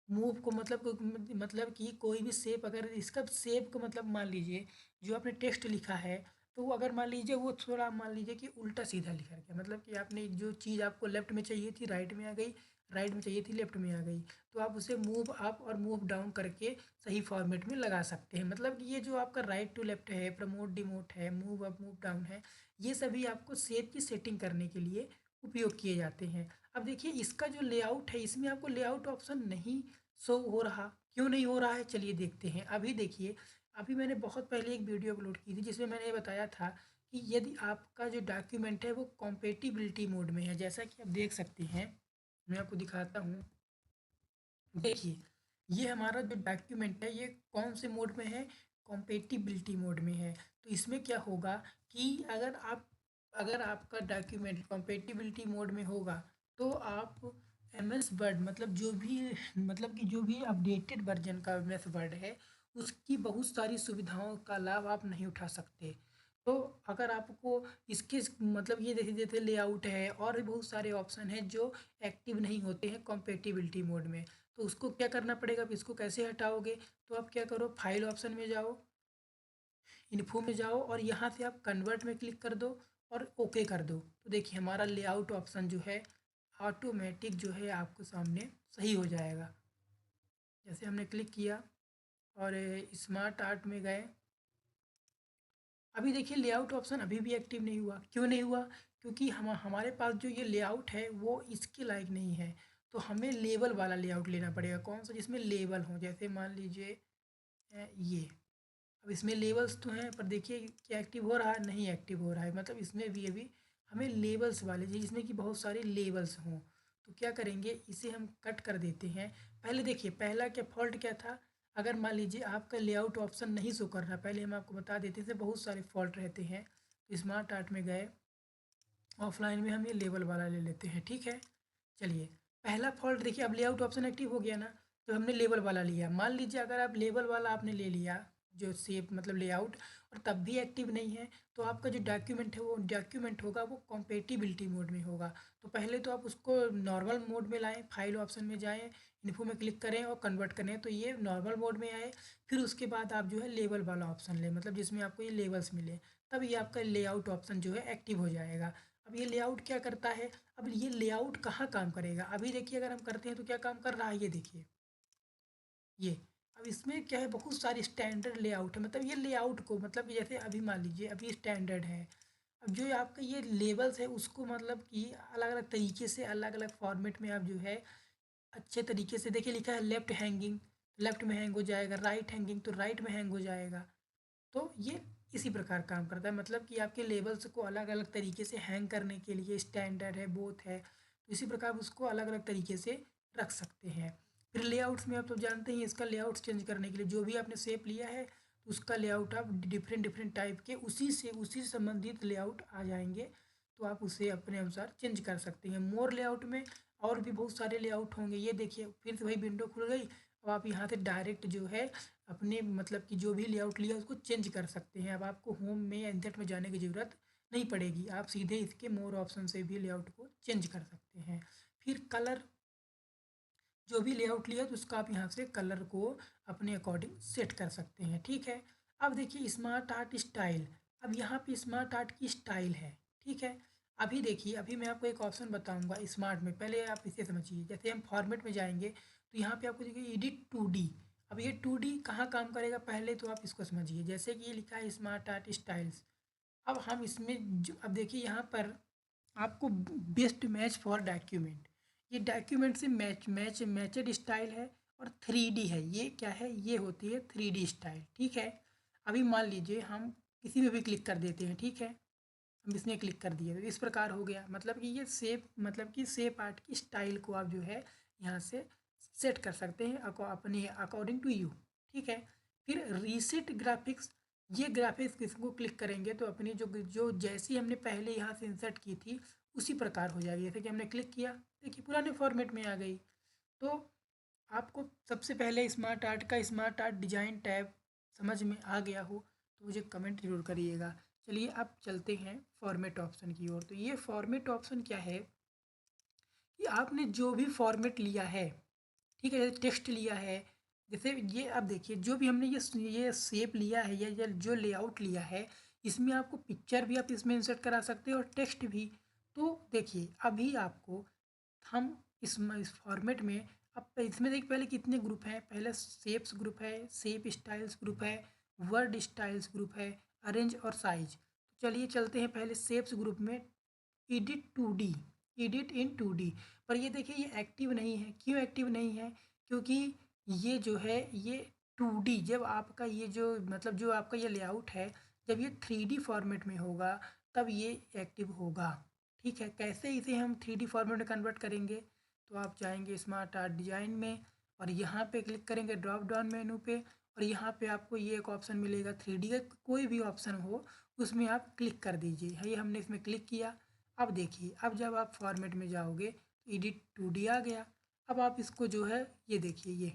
A: मूव को मतलब कि कोई भी शेप, अगर इसका शेप का मतलब मान लीजिए जो आपने टेक्स्ट लिखा है, तो वो अगर मान लीजिए वो थोड़ा मान लीजिए कि उल्टा सीधा लिखा गया, मतलब कि आपने जो चीज़ आपको लेफ्ट में चाहिए थी राइट में आ गई, राइट में चाहिए थी लेफ्ट में आ गई, तो आप उसे मूव अप और मूव डाउन करके सही फॉर्मेट में लगा सकते हैं। मतलब कि ये जो आपका राइट टू लेफ्ट है, प्रमोट डिमोट है, मूव अप मूव डाउन है, ये सभी आपको शेप की सेटिंग करने के लिए उपयोग किए जाते हैं। अब देखिए इसका जो लेआउट है इसमें आपको लेआउट ऑप्शन नहीं शो हो रहा, क्यों नहीं हो रहा है, चलिए देखते हैं। अभी देखिए, अभी मैंने बहुत पहले एक वीडियो अपलोड की थी जिसमें मैंने ये बताया था कि यदि आपका जो डॉक्यूमेंट है वो कॉम्पेटिबिलिटी मोड में है, जैसा कि आप देख सकते हैं, मैं आपको दिखाता हूँ। देखिए ये हमारा जो डॉक्यूमेंट है ये कौन से मोड में है, कॉम्पेटिबिलिटी मोड में है। तो इसमें क्या होगा कि अगर आपका डॉक्यूमेंट कॉम्पेटिबिलिटी मोड में होगा तो आप एम एस वर्ड मतलब जो भी मतलब कि जो भी अपडेटेड वर्जन का एम एस वर्ड है उसकी बहुत सारी सुविधाओं का लाभ आप नहीं उठा सकते। तो अगर आपको इसके मतलब ये देखिए जैसे लेआउट है और भी बहुत सारे ऑप्शन हैं जो एक्टिव नहीं होते हैं कॉम्पेटिबिलिटी मोड में, तो उसको क्या करना पड़ेगा, अब इसको कैसे हटाओगे, तो आप क्या करो, फाइल ऑप्शन में जाओ, इन्फो में जाओ और यहाँ से आप कन्वर्ट में क्लिक कर दो और ओके कर दो। तो देखिए हमारा लेआउट ऑप्शन जो है ऑटोमेटिक जो है आपको सामने सही हो जाएगा। जैसे हमने क्लिक किया और स्मार्ट आर्ट में गए, अभी देखिए लेआउट ऑप्शन अभी भी एक्टिव नहीं हुआ। क्यों नहीं हुआ? क्योंकि हमारे पास जो ये लेआउट है वो इसके लायक नहीं है। तो हमें लेबल वाला लेआउट लेना पड़ेगा, कौन सा, जिसमें लेबल हो। जैसे मान लीजिए ये, अब इसमें लेबल्स तो हैं पर देखिए क्या एक्टिव हो रहा है, नहीं एक्टिव हो रहा है। मतलब इसमें भी अभी हमें लेबल्स वाले चाहिए जिसमें कि बहुत सारे लेबल्स हों। तो क्या करेंगे, इसे हम कट कर देते हैं। पहले देखिए पहला क्या फॉल्ट क्या था, अगर मान लीजिए आपका लेआउट ऑप्शन नहीं शो कर रहा, पहले हम आपको बता देते हैं बहुत सारे फॉल्ट रहते हैं। तो स्मार्ट आर्ट में गए, ऑफलाइन में हम ये लेबल वाला ले लेते हैं, ठीक है। चलिए पहला फॉल्ट देखिए, अब लेआउट ऑप्शन एक्टिव हो गया ना, तो हमने लेबल वाला लिया। मान लीजिए अगर आप लेबल वाला आपने ले लिया जो शेप मतलब लेआउट, और तब भी एक्टिव नहीं है, तो आपका जो डॉक्यूमेंट है वो डॉक्यूमेंट होगा वो कॉम्पेटिबिलिटी मोड में होगा। तो पहले तो आप उसको नॉर्मल मोड में लाएं, फाइल ऑप्शन में जाएं, इन्फो में क्लिक करें और कन्वर्ट करें तो ये नॉर्मल मोड में आए। फिर उसके बाद आप जो है लेबल वाला ऑप्शन लें, मतलब जिसमें आपको ये लेबल्स मिले, तब ये आपका लेआउट ऑप्शन जो है एक्टिव हो जाएगा। अब ये लेआउट क्या करता है, अब ये लेआउट कहाँ काम करेगा, अभी देखिए अगर हम करते हैं तो क्या काम कर रहा है, ये देखिए ये अब इसमें क्या है, बहुत सारे स्टैंडर्ड लेआउट है, मतलब ये लेआउट को, मतलब जैसे अभी मान लीजिए अभी स्टैंडर्ड है। अब जो आपका ये लेबल्स है उसको मतलब कि अलग अलग तरीके से अलग अलग फॉर्मेट में आप जो है अच्छे तरीके से देखिए, लिखा है लेफ्ट हैंगिंग, लेफ्ट में हैंग हो जाएगा, राइट हैंगिंग तो राइट में हैंग हो जाएगा। तो ये इसी प्रकार काम करता है, मतलब कि आपके लेबल्स को अलग अलग तरीके से हैंग करने के लिए स्टैंडर्ड है, बोथ है, तो इसी प्रकार उसको अलग अलग तरीके से रख सकते हैं। फिर लेआउट्स में आप तो जानते ही हैं, इसका लेआउट चेंज करने के लिए जो भी आपने शेप लिया है तो उसका लेआउट आप डिफरेंट डिफरेंट टाइप के उसी से संबंधित लेआउट आ जाएंगे, तो आप उसे अपने अनुसार चेंज कर सकते हैं। मोर लेआउट में और भी बहुत सारे लेआउट होंगे, ये देखिए फिर से वही विंडो खुल गई। अब आप यहाँ से डायरेक्ट जो है अपने मतलब कि जो भी लेआउट लिया उसको चेंज कर सकते हैं। अब आपको होम में या इंसर्ट में जाने की ज़रूरत नहीं पड़ेगी, आप सीधे इसके मोर ऑप्शन से भी लेआउट को चेंज कर सकते हैं। फिर कलर, जो भी लेआउट लिया तो उसका आप यहाँ से कलर को अपने अकॉर्डिंग सेट कर सकते हैं, ठीक है। अब देखिए स्मार्ट आर्ट स्टाइल, अब यहाँ पे स्मार्ट आर्ट की स्टाइल है, ठीक है। अभी देखिए, अभी मैं आपको एक ऑप्शन बताऊंगा स्मार्ट में, पहले आप इसे समझिए। जैसे हम फॉर्मेट में जाएंगे तो यहाँ पे आपको देखिए एडिट 2D। अब ये 2D कहाँ काम करेगा, पहले तो आप इसको समझिए। जैसे कि ये लिखा है स्मार्ट आर्ट स्टाइल्स, अब हम इसमें अब देखिए यहाँ पर आपको बेस्ट मैच फॉर डॉक्यूमेंट, ये डॉक्यूमेंट से मैचड स्टाइल है और 3D है। ये क्या है, ये होती है 3D स्टाइल, ठीक है। अभी मान लीजिए हम किसी में भी क्लिक कर देते हैं, ठीक है। हम इसमें क्लिक कर दिए तो इस प्रकार हो गया, मतलब कि ये सेप, मतलब कि सेप आर्ट की स्टाइल को आप जो है यहाँ से सेट कर सकते हैं अपने अकॉर्डिंग टू यू, ठीक है। फिर रीसेट ग्राफिक्स, ये ग्राफिक्स किसको क्लिक करेंगे तो अपनी जो जो जैसी हमने पहले यहाँ से इंसर्ट की थी उसी प्रकार हो जाएगी। जैसे कि हमने क्लिक किया, देखिए पुराने फॉर्मेट में आ गई। तो आपको सबसे पहले स्मार्ट आर्ट का स्मार्ट आर्ट डिजाइन टैब समझ में आ गया हो तो मुझे कमेंट जरूर करिएगा। चलिए अब चलते हैं फॉर्मेट ऑप्शन की ओर। तो ये फॉर्मेट ऑप्शन क्या है कि आपने जो भी फॉर्मेट लिया है, ठीक है, जैसे टेक्स्ट लिया है, जैसे ये अब देखिए जो भी हमने ये शेप लिया है या ये जो लेआउट लिया है, इसमें आपको पिक्चर भी आप इसमें इंसर्ट करा सकते हैं और टेक्स्ट भी। तो देखिए अभी आपको हम इस फॉर्मेट में, अब इसमें देखिए पहले कितने ग्रुप हैं, पहले शेप्स ग्रुप है, शेप स्टाइल्स ग्रुप है, वर्ड स्टाइल्स ग्रुप है, अरेंज और साइज। तो चलिए चलते हैं पहले शेप्स ग्रुप में, एडिट 2D, एडिट इन 2D। पर ये देखिए ये एक्टिव नहीं है, क्यों एक्टिव नहीं है, क्योंकि ये जो है ये 2D, जब आपका ये जो मतलब जो आपका ये लेआउट है जब ये 3D फॉर्मेट में होगा तब ये एक्टिव होगा, ठीक है। कैसे इसे हम 3D फॉर्मेट में कन्वर्ट करेंगे, तो आप जाएंगे स्मार्ट आर्ट डिजाइन में और यहाँ पे क्लिक करेंगे ड्रॉप डाउन मेनू पे, और यहाँ पे आपको ये एक ऑप्शन मिलेगा 3D का, कोई भी ऑप्शन हो उसमें आप क्लिक कर दीजिए। ये हमने इसमें क्लिक किया। अब देखिए अब जब आप फॉर्मेट में जाओगे तो एडिट 2D आ गया। अब आप इसको जो है ये देखिए ये,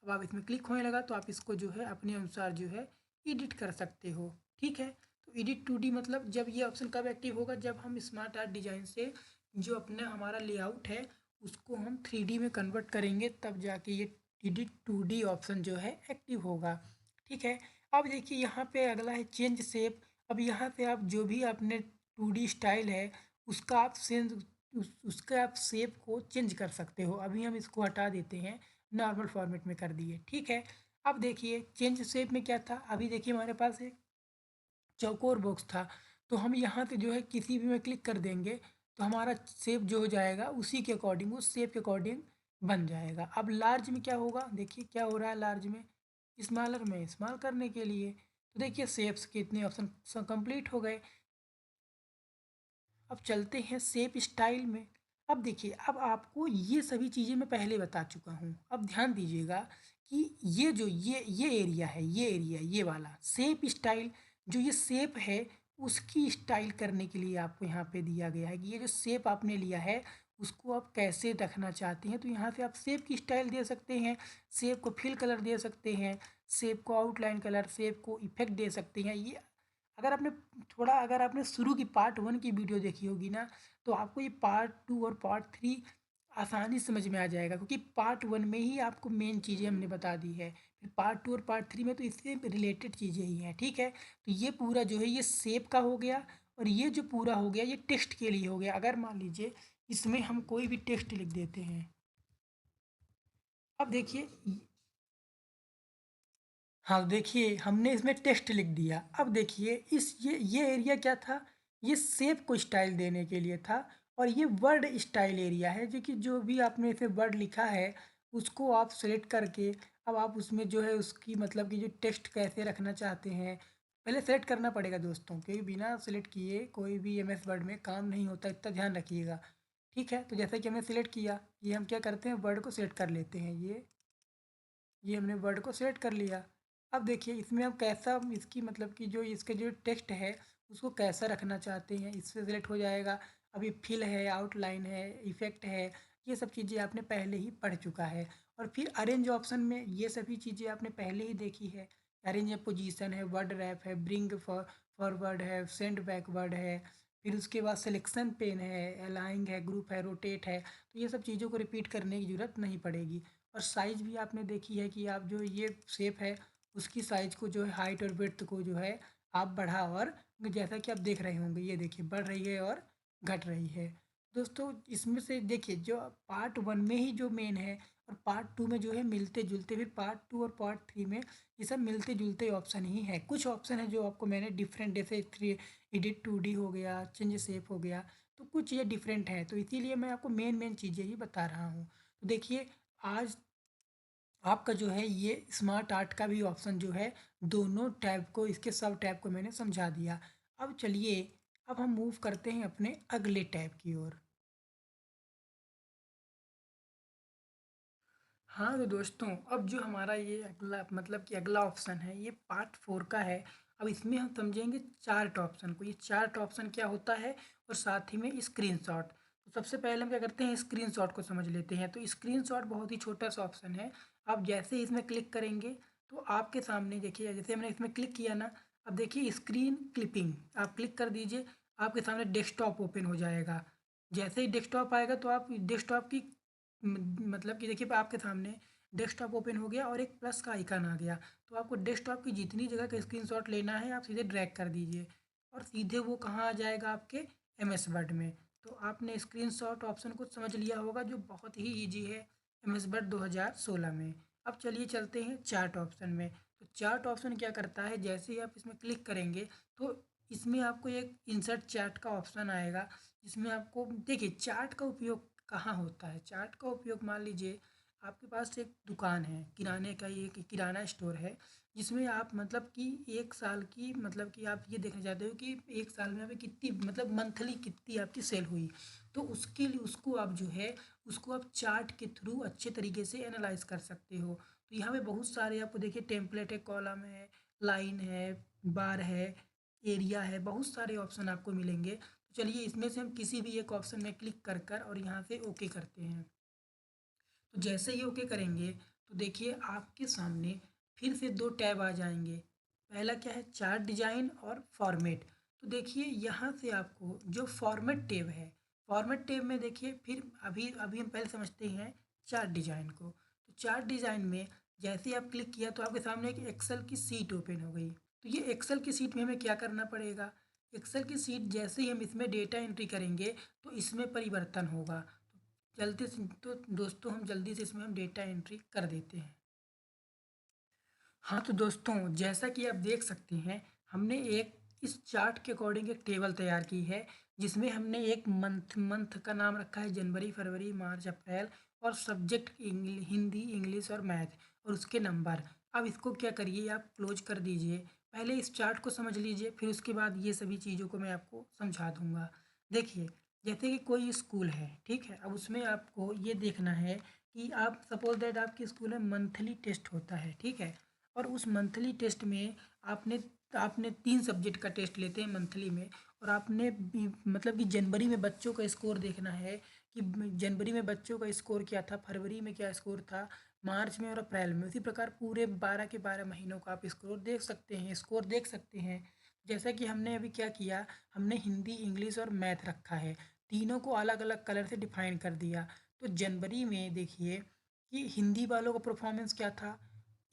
A: अब आप इसमें क्लिक होने लगा तो आप इसको जो है अपने अनुसार जो है एडिट कर सकते हो, ठीक है। तो एडिट 2D मतलब जब ये ऑप्शन कब एक्टिव होगा, जब हम स्मार्ट आर्ट डिजाइन से जो अपना हमारा लेआउट है उसको हम 3D में कन्वर्ट करेंगे, तब जाके ये एडिट 2D ऑप्शन जो है एक्टिव होगा, ठीक है। अब देखिए यहाँ पे अगला है चेंज शेप। अब यहाँ पे आप जो भी आपने 2D स्टाइल है उसका आप उसका आप शेप को चेंज कर सकते हो। अभी हम इसको हटा देते हैं, नॉर्मल फॉर्मेट में कर दिए, ठीक है। अब देखिए चेंज शेप में क्या था, अभी देखिए हमारे पास एक चौकोर बॉक्स था, तो हम यहाँ से जो है किसी भी में क्लिक कर देंगे तो हमारा शेप जो हो जाएगा उसी के अकॉर्डिंग, उस शेप के अकॉर्डिंग बन जाएगा। अब लार्ज में क्या होगा, देखिए क्या हो रहा है लार्ज में, स्मॉलर में स्मॉल करने के लिए, तो देखिए शेप्स के इतने ऑप्शन कंप्लीट हो गए। अब चलते हैं शेप स्टाइल में। अब देखिए अब आपको ये सभी चीज़ें मैं पहले बता चुका हूँ, अब ध्यान दीजिएगा कि ये जो ये एरिया है, ये एरिया ये वाला शेप स्टाइल, जो ये शेप है उसकी स्टाइल करने के लिए आपको यहाँ पे दिया गया है कि ये जो शेप आपने लिया है उसको आप कैसे रखना चाहते हैं। तो यहाँ से आप शेप की स्टाइल दे सकते हैं, शेप को फिल कलर दे सकते हैं, शेप को आउटलाइन कलर, शेप को इफेक्ट दे सकते हैं। ये अगर आपने शुरू की पार्ट 1 की वीडियो देखी होगी ना तो आपको ये पार्ट 2 और पार्ट 3 आसानी से समझ में आ जाएगा, क्योंकि पार्ट 1 में ही आपको मेन चीज़ें हमने बता दी है, फिर पार्ट 2 और पार्ट 3 में तो इससे रिलेटेड चीज़ें ही हैं, ठीक है। तो ये पूरा जो है ये शेप का हो गया, और ये जो पूरा हो गया ये टेक्स्ट के लिए हो गया। अगर मान लीजिए इसमें हम कोई भी टेक्स्ट लिख देते हैं, अब देखिए हाँ, तो देखिए हमने इसमें टेक्स्ट लिख दिया। अब देखिए इस ये एरिया क्या था? ये शेप को स्टाइल देने के लिए था और ये वर्ड स्टाइल एरिया है जो कि जो भी आपने इसे वर्ड लिखा है उसको आप सेलेक्ट करके अब आप उसमें जो है उसकी मतलब कि जो टेक्स्ट कैसे रखना चाहते हैं, पहले सेलेक्ट करना पड़ेगा दोस्तों, क्योंकि बिना सेलेक्ट किए कोई भी एमएस वर्ड में काम नहीं होता, इतना ध्यान रखिएगा। ठीक है, तो जैसा कि हमने सेलेक्ट किया, ये हम क्या करते हैं वर्ड को सेलेक्ट कर लेते हैं। ये हमने वर्ड को सेलेक्ट कर लिया। अब देखिए इसमें हम कैसा इसकी मतलब कि जो इसके जो टेक्स्ट है उसको कैसा रखना चाहते हैं, इससे सेलेक्ट हो जाएगा। अब ये फिल है, आउटलाइन है, इफ़ेक्ट है, ये सब चीज़ें आपने पहले ही पढ़ चुका है। और फिर अरेंज ऑप्शन में ये सभी चीज़ें आपने पहले ही देखी है। अरेंज है, पोजीशन है, वर्ड रैप है, ब्रिंग फॉरवर्ड है, सेंड बैकवर्ड है, फिर उसके बाद सिलेक्शन पेन है, अलाइंग है, ग्रुप है, रोटेट है। तो ये सब चीज़ों को रिपीट करने की ज़रूरत नहीं पड़ेगी। और साइज़ भी आपने देखी है कि आप जो ये शेप है उसकी साइज़ को जो है हाइट और विड्थ को जो है आप बढ़ा और जैसा कि आप देख रहे होंगे, ये देखिए बढ़ रही है और घट रही है। दोस्तों इसमें से देखिए जो पार्ट वन में ही जो मेन है और पार्ट टू में जो है मिलते जुलते, फिर पार्ट टू और पार्ट थ्री में ये सब मिलते जुलते ऑप्शन ही है। कुछ ऑप्शन है जो आपको मैंने डिफरेंट, जैसे थ्री एडिट 2D हो गया, चेंज शेप हो गया, तो कुछ ये डिफरेंट है, तो इसीलिए मैं आपको मेन मेन चीज़ें ही बता रहा हूँ। तो देखिए आज आपका जो है ये स्मार्ट आर्ट का भी ऑप्शन जो है दोनों टैब को, इसके सब टैब को मैंने समझा दिया। अब चलिए अब हम मूव करते हैं अपने अगले टैब की ओर। हाँ तो दोस्तों अब जो हमारा ये अगला मतलब कि अगला ऑप्शन है ये पार्ट फोर का है। अब इसमें हम समझेंगे चार्ट ऑप्शन को। ये चार्ट ऑप्शन क्या होता है और साथ ही में स्क्रीनशॉट। तो सबसे पहले हम क्या करते हैं, स्क्रीनशॉट को समझ लेते हैं। तो स्क्रीनशॉट बहुत ही छोटा सा ऑप्शन है। आप जैसे ही इसमें क्लिक करेंगे तो आपके सामने देखिए, जैसे हमने इसमें क्लिक किया ना, अब देखिए स्क्रीन क्लिपिंग आप क्लिक कर दीजिए, आपके सामने डेस्कटॉप ओपन हो जाएगा। जैसे ही डेस्कटॉप आएगा तो आप डेस्कटॉप की मतलब कि देखिए आपके सामने डेस्कटॉप ओपन हो गया और एक प्लस का आइकन आ गया। तो आपको डेस्कटॉप की जितनी जगह का स्क्रीनशॉट लेना है आप सीधे ड्रैग कर दीजिए और सीधे वो कहाँ आ जाएगा, आपके एमएस वर्ड में। तो आपने स्क्रीनशॉट ऑप्शन को समझ लिया होगा जो बहुत ही ईजी है एमएस वर्ड 2016 में। अब चलिए चलते हैं चार्ट ऑप्शन में। तो चार्ट ऑप्शन क्या करता है, जैसे ही आप इसमें क्लिक करेंगे तो इसमें आपको एक इंसर्ट चार्ट का ऑप्शन आएगा, जिसमें आपको देखिए चार्ट का उपयोग कहाँ होता है। चार्ट का उपयोग मान लीजिए आपके पास एक दुकान है, किराने का, ये एक किराना स्टोर है, जिसमें आप मतलब कि एक साल की मतलब कि आप ये देखना चाहते हो कि एक साल में आपकी कितनी मतलब मंथली कितनी आपकी सेल हुई। तो उसके लिए उसको आप जो है उसको आप चार्ट के थ्रू अच्छे तरीके से एनालाइज कर सकते हो। तो यहाँ पे बहुत सारे आपको देखिए टेम्पलेट है, कॉलम है, लाइन है, बार है, एरिया है, बहुत सारे ऑप्शन आपको मिलेंगे। तो चलिए इसमें से हम किसी भी एक ऑप्शन में क्लिक कर कर और यहाँ से ओके करते हैं। तो जैसे ही ओके करेंगे तो देखिए आपके सामने फिर से दो टैब आ जाएंगे। पहला क्या है, चार्ट डिजाइन और फॉर्मेट। तो देखिए यहाँ से आपको जो फॉर्मेट टैब है, फॉर्मेट टैब में देखिए फिर अभी अभी हम पहले समझते हैं चार्ट डिजाइन को। तो चार्ट डिजाइन में जैसे ही आप क्लिक किया तो आपके सामने एक एक्सेल की सीट ओपन हो गई। तो ये एक्सेल की सीट में हमें क्या करना पड़ेगा, एक्सेल की सीट जैसे ही हम इसमें डेटा एंट्री करेंगे तो इसमें परिवर्तन होगा। जल्दी से तो दोस्तों हम जल्दी से इसमें हम डेटा एंट्री कर देते हैं। हाँ तो दोस्तों जैसा कि आप देख सकते हैं हमने एक इस चार्ट के अकॉर्डिंग एक टेबल तैयार की है, जिसमें हमने एक मंथ मंथ का नाम रखा है जनवरी, फरवरी, मार्च, अप्रैल, और सब्जेक्ट हिंदी, इंग्लिश और मैथ, और उसके नंबर। अब इसको क्या करिए, आप क्लोज कर दीजिए। पहले इस चार्ट को समझ लीजिए, फिर उसके बाद ये सभी चीज़ों को मैं आपको समझा दूंगा। देखिए जैसे कि कोई स्कूल है, ठीक है, अब उसमें आपको ये देखना है कि आप सपोज दैट आपके स्कूल में मंथली टेस्ट होता है, ठीक है, और उस मंथली टेस्ट में आपने आपने 3 सब्जेक्ट का टेस्ट लेते हैं मंथली में, और आपने मतलब कि जनवरी में बच्चों का स्कोर देखना है कि जनवरी में बच्चों का स्कोर क्या था, फरवरी में क्या स्कोर था, मार्च में और अप्रैल में। उसी प्रकार पूरे 12 के 12 महीनों का आप स्कोर देख सकते हैं। जैसा कि हमने अभी क्या किया, हमने हिंदी, इंग्लिश और मैथ रखा है, तीनों को अलग अलग कलर से डिफाइन कर दिया। तो जनवरी में देखिए कि हिंदी वालों का परफॉर्मेंस क्या था,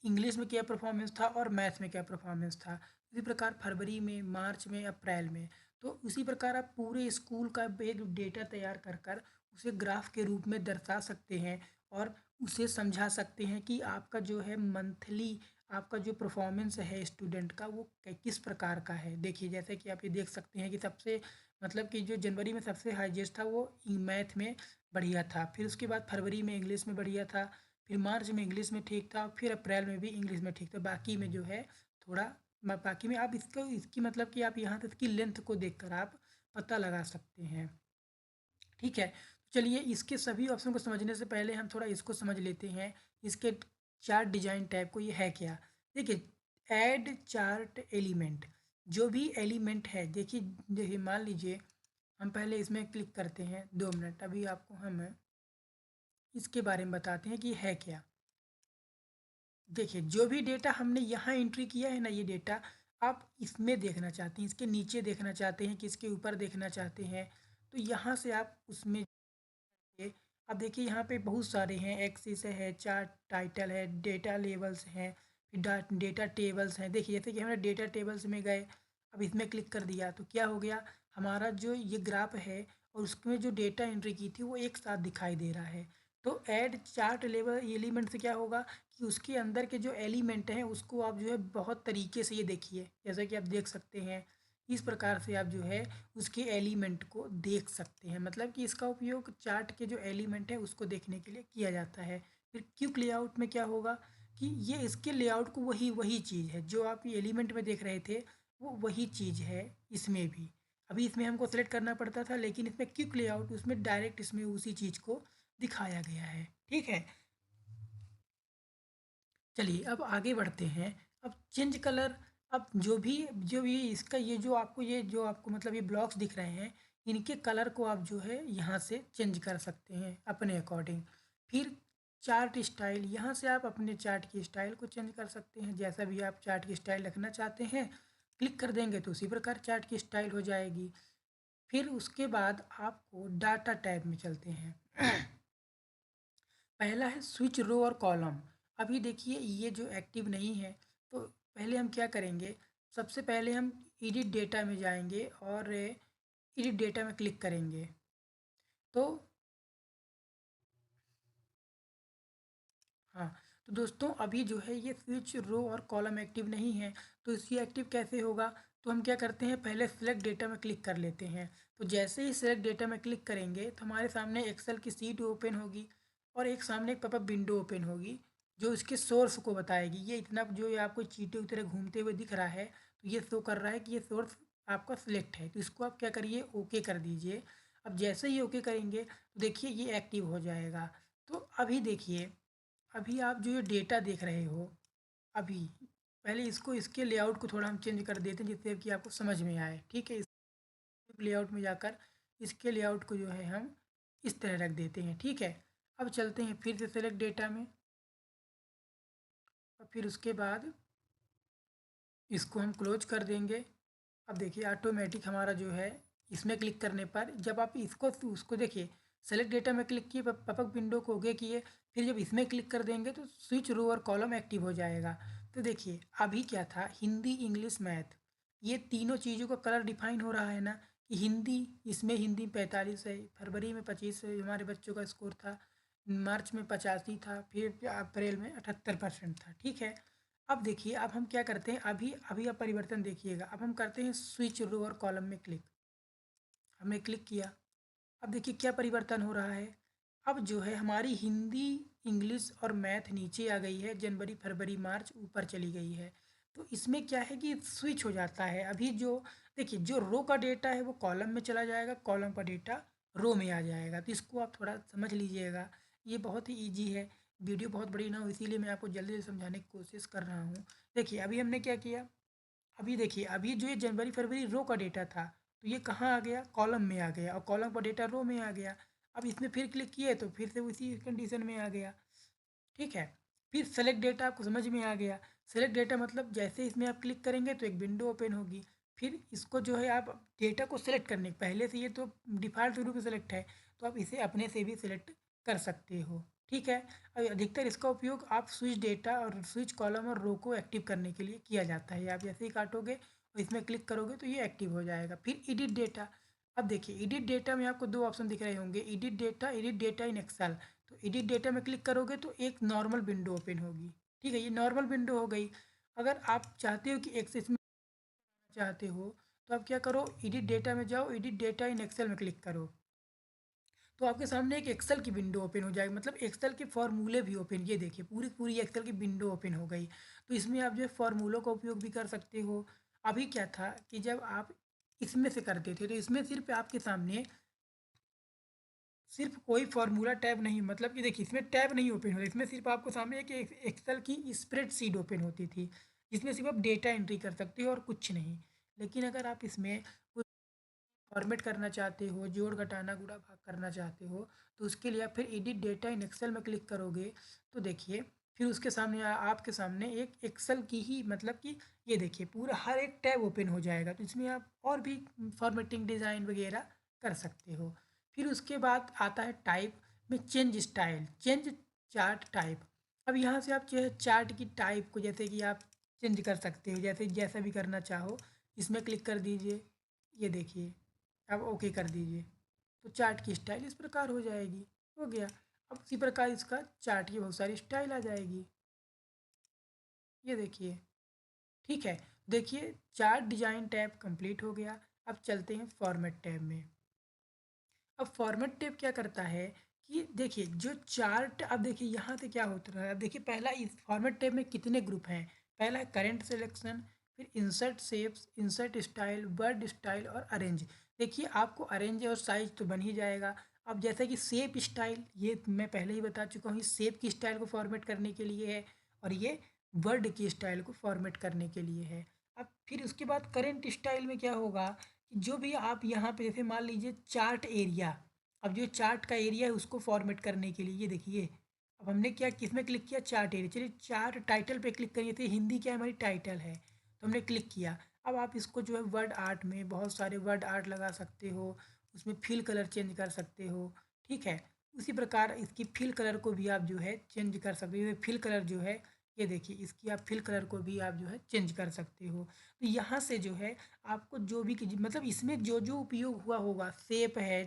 A: इंग्लिश में क्या परफॉर्मेंस था और मैथ्स में क्या परफॉर्मेंस था। उसी प्रकार फरवरी में, मार्च में, अप्रैल में। तो उसी प्रकार आप पूरे स्कूल का एक डेटा तैयार कर कर उसे ग्राफ के रूप में दर्शा सकते हैं और उसे समझा सकते हैं कि आपका जो है मंथली आपका जो परफॉर्मेंस है स्टूडेंट का वो किस प्रकार का है। देखिए जैसे कि आप ये देख सकते हैं कि सबसे मतलब कि जो जनवरी में सबसे हाईएस्ट था वो मैथ में बढ़िया था, फिर उसके बाद फरवरी में इंग्लिश में बढ़िया था, फिर मार्च में इंग्लिश में ठीक था, फिर अप्रैल में भी इंग्लिश में ठीक था। बाकी में जो है थोड़ा बाकी में आप इसको इसकी मतलब कि आप यहाँ से इसकी लेंथ को देखकर आप पता लगा सकते हैं। ठीक है, तो चलिए इसके सभी ऑप्शन को समझने से पहले हम थोड़ा इसको समझ लेते हैं। इसके चार्ट डिजाइन टैब को, ये है क्या। देखिए ऐड चार्ट एलिमेंट, जो भी एलिमेंट है, देखिए देखिए मान लीजिए हम पहले इसमें क्लिक करते हैं। 2 मिनट, अभी आपको हम इसके बारे में बताते हैं कि है क्या। देखिए जो भी डेटा हमने यहाँ एंट्री किया है ना, ये डेटा आप इसमें देखना चाहते हैं, इसके नीचे देखना चाहते हैं कि इसके ऊपर देखना चाहते हैं, तो यहाँ से आप उसमें ये अब देखिए यहाँ पे बहुत सारे हैं, एक्सिस है, चार्ट टाइटल है, डेटा लेवल्स हैं, फिर डेटा टेबल्स हैं। देखिए जैसे कि हमने डेटा टेबल्स में गए, अब इसमें क्लिक कर दिया तो क्या हो गया, हमारा जो ये ग्राफ है और उसमें जो डेटा एंट्री की थी वो एक साथ दिखाई दे रहा है। तो ऐड चार्ट लेवल एलिमेंट से क्या होगा कि उसके अंदर के जो एलिमेंट हैं उसको आप जो है बहुत तरीके से ये देखिए, जैसा कि आप देख सकते हैं इस प्रकार से आप जो है उसके एलिमेंट को देख सकते हैं। मतलब कि इसका उपयोग चार्ट के जो एलिमेंट है उसको देखने के लिए किया जाता है। फिर क्विक लेआउट में क्या होगा कि ये इसके लेआउट को वही वही चीज़ है जो आप ये एलिमेंट में देख रहे थे, वो वही चीज़ है इसमें भी। अभी इसमें हमको सेलेक्ट करना पड़ता था, लेकिन इसमें क्विक लेआउट उसमें डायरेक्ट इसमें उसी चीज़ को दिखाया गया है। ठीक है, चलिए अब आगे बढ़ते हैं। अब चेंज कलर, अब जो भी इसका ये जो आपको मतलब ये ब्लॉक्स दिख रहे हैं, इनके कलर को आप जो है यहाँ से चेंज कर सकते हैं अपने अकॉर्डिंग। फिर चार्ट स्टाइल, यहाँ से आप अपने चार्ट की स्टाइल को चेंज कर सकते हैं, जैसा भी आप चार्ट की स्टाइल रखना चाहते हैं क्लिक कर देंगे तो उसी प्रकार चार्ट की स्टाइल हो जाएगी। फिर उसके बाद आपको डाटा टैब में चलते हैं। पहला है स्विच रो और कॉलम। अभी देखिए ये जो एक्टिव नहीं है, तो पहले हम क्या करेंगे, सबसे पहले हम एडिट डेटा में जाएंगे और एडिट डेटा में क्लिक करेंगे। तो हाँ, तो दोस्तों अभी जो है ये स्विच रो और कॉलम एक्टिव नहीं है, तो इसी एक्टिव कैसे होगा। तो हम क्या करते हैं, पहले सेलेक्ट डेटा में क्लिक कर लेते हैं। तो जैसे ही सेलेक्ट डेटा में क्लिक करेंगे तो हमारे सामने एक्सेल की सीट ओपन होगी और एक सामने एक पॉपअप विंडो ओपन होगी जो इसके सोर्स को बताएगी। ये इतना जो ये आपको चीटे की तरह घूमते हुए दिख रहा है, तो ये शो कर रहा है कि ये सोर्स आपका सिलेक्ट है। तो इसको आप क्या करिए, ओके कर दीजिए। अब जैसे ही ओके करेंगे तो देखिए ये एक्टिव हो जाएगा। तो अभी देखिए, अभी आप जो ये डेटा देख रहे हो, अभी पहले इसको इसके लेआउट को थोड़ा हम चेंज कर देते हैं जिससे कि आपको समझ में आए। ठीक है, इस लेआउट में जाकर इसके लेआउट को जो है हम इस तरह रख देते हैं। ठीक है, अब चलते हैं फिर से सेलेक्ट डेटा में और फिर उसके बाद इसको हम क्लोज कर देंगे। अब देखिए ऑटोमेटिक हमारा जो है इसमें क्लिक करने पर जब आप इसको उसको देखिए, सेलेक्ट डेटा में क्लिक किए, पॉपअप विंडो को ओके किए, फिर जब इसमें क्लिक कर देंगे तो स्विच रो और कॉलम एक्टिव हो जाएगा। तो देखिए अभी क्या था, हिंदी इंग्लिश मैथ, ये तीनों चीज़ों का कलर डिफाइन हो रहा है ना कि हिंदी, इसमें हिंदी 45 है, फरवरी में 25 है हमारे बच्चों का स्कोर था, मार्च में 85 था, फिर अप्रैल में 78% था। ठीक है, अब देखिए अब हम क्या करते हैं, अभी अभी आप परिवर्तन देखिएगा। अब हम करते हैं स्विच रो और कॉलम में क्लिक, हमने क्लिक किया। अब देखिए क्या परिवर्तन हो रहा है, अब जो है हमारी हिंदी इंग्लिश और मैथ नीचे आ गई है, जनवरी फरवरी मार्च ऊपर चली गई है। तो इसमें क्या है कि स्विच हो जाता है। अभी जो देखिए जो रो का डेटा है वो कॉलम में चला जाएगा, कॉलम का डेटा रो में आ जाएगा। तो इसको आप थोड़ा समझ लीजिएगा, ये बहुत ही ईजी है। वीडियो बहुत बड़ी ना हो इसीलिए मैं आपको जल्दी से समझाने की कोशिश कर रहा हूँ। देखिए अभी हमने क्या किया, अभी देखिए अभी जो ये जनवरी फरवरी रो का डेटा था तो ये कहाँ आ गया, कॉलम में आ गया, और कॉलम का डेटा रो में आ गया। अब इसमें फिर क्लिक किए तो फिर से उसी कंडीशन में आ गया। ठीक है, फिर सेलेक्ट डेटा आपको समझ में आ गया। सेलेक्ट डेटा मतलब जैसे इसमें आप क्लिक करेंगे तो एक विंडो ओपन होगी, फिर इसको जो है आप डेटा को सेलेक्ट करने पहले से ये तो डिफ़ॉल्ट रूप से सेलेक्ट है, तो आप इसे अपने से भी सिलेक्ट कर सकते हो। ठीक है, अब अधिकतर इसका उपयोग आप स्विच डेटा और स्विच कॉलम और रो को एक्टिव करने के लिए किया जाता है। आप जैसे ही काटोगे और इसमें क्लिक करोगे तो ये एक्टिव हो जाएगा। फिर एडिट डेटा, अब देखिए एडिट डेटा में आपको दो ऑप्शन दिख रहे होंगे, एडिट डेटा इन एक्सेल। तो एडिट डेटा में क्लिक करोगे तो एक नॉर्मल विंडो ओपन होगी। ठीक है, ये नॉर्मल विंडो हो गई। अगर आप चाहते हो कि एक्सेस में चाहते हो तो आप क्या करो, एडिट डेटा में जाओ, एडिट डेटा इन एक्सेल में क्लिक करो, तो आपके सामने एक एक्सेल की विंडो ओपन हो जाएगी, मतलब एक्सेल के फॉर्मूले भी ओपन, ये देखिए पूरी पूरी एक्सेल की विंडो ओपन हो गई। तो इसमें आप जो है फॉर्मूलों का उपयोग भी कर सकते हो। अभी क्या था कि जब आप इसमें से करते थे तो इसमें सिर्फ आपके सामने सिर्फ कोई फार्मूला टैब नहीं, मतलब कि देखिए इसमें टैब नहीं ओपन होता, इसमें सिर्फ आपको सामने एक एक्सेल की स्प्रेडशीट ओपन होती थी, जिसमें सिर्फ आप डेटा एंट्री कर सकते हो और कुछ नहीं। लेकिन अगर आप इसमें कुछ फॉर्मेट करना चाहते हो, जोड़ घटाना गुणा भाग करना चाहते हो, तो उसके लिए आप फिर एडिट डेटा इन एक्सेल में क्लिक करोगे। तो देखिए फिर उसके सामने आपके सामने एक एक्सेल की ही, मतलब कि ये देखिए पूरा हर एक टैब ओपन हो जाएगा, तो इसमें आप और भी फॉर्मेटिंग डिज़ाइन वगैरह कर सकते हो। फिर उसके बाद आता है टाइप में change style, change chart type. अब यहाँ से आप जो है चार्ट की टाइप को जैसे कि आप चेंज कर सकते हो, जैसे जैसा भी करना चाहो इसमें क्लिक कर दीजिए। ये देखिए अब ओके कर दीजिए, तो चार्ट की स्टाइल इस प्रकार हो जाएगी। हो गया। अब उसी प्रकार इसका चार्ट की बहुत सारी स्टाइल आ जाएगी। ये देखिए, ठीक है। देखिए चार्ट डिजाइन टैब कंप्लीट हो गया। अब चलते हैं फॉर्मेट टैब में। अब फॉर्मेट टैब क्या करता है कि देखिए जो चार्ट, अब देखिए यहाँ से क्या होता है, अब देखिए पहला इस फॉर्मेट टैब में कितने ग्रुप हैं। पहला है करेंट सिलेक्शन, फिर insert shapes, insert style, word style और अरेंज। देखिए आपको अरेंज और साइज तो बन ही जाएगा। अब जैसे कि शेप स्टाइल, ये मैं पहले ही बता चुका हूँ, शेप की स्टाइल को फॉर्मेट करने के लिए है, और ये वर्ड की स्टाइल को फॉर्मेट करने के लिए है। अब फिर उसके बाद करेंट स्टाइल में क्या होगा कि जो भी आप यहाँ पे जैसे मान लीजिए चार्ट एरिया, अब जो चार्ट का एरिया है उसको फॉर्मेट करने के लिए ये देखिए, अब हमने क्या किसमें क्लिक किया, चार्ट एरिया। चलिए चार्ट टाइटल पे क्लिक करिए, तो हिंदी क्या है हमारी टाइटल है, तो हमने क्लिक किया। अब आप इसको जो है वर्ड आर्ट में बहुत सारे वर्ड आर्ट लगा सकते हो, उसमें फिल कलर चेंज कर सकते हो। ठीक है, उसी प्रकार इसकी फिल कलर को भी आप जो है चेंज कर सकते हो। फिल कलर जो है ये देखिए, इसकी आप फिल कलर को भी आप जो है चेंज कर सकते हो। तो यहाँ से जो है आपको जो भी मतलब इसमें जो जो उपयोग हुआ होगा, शेप है,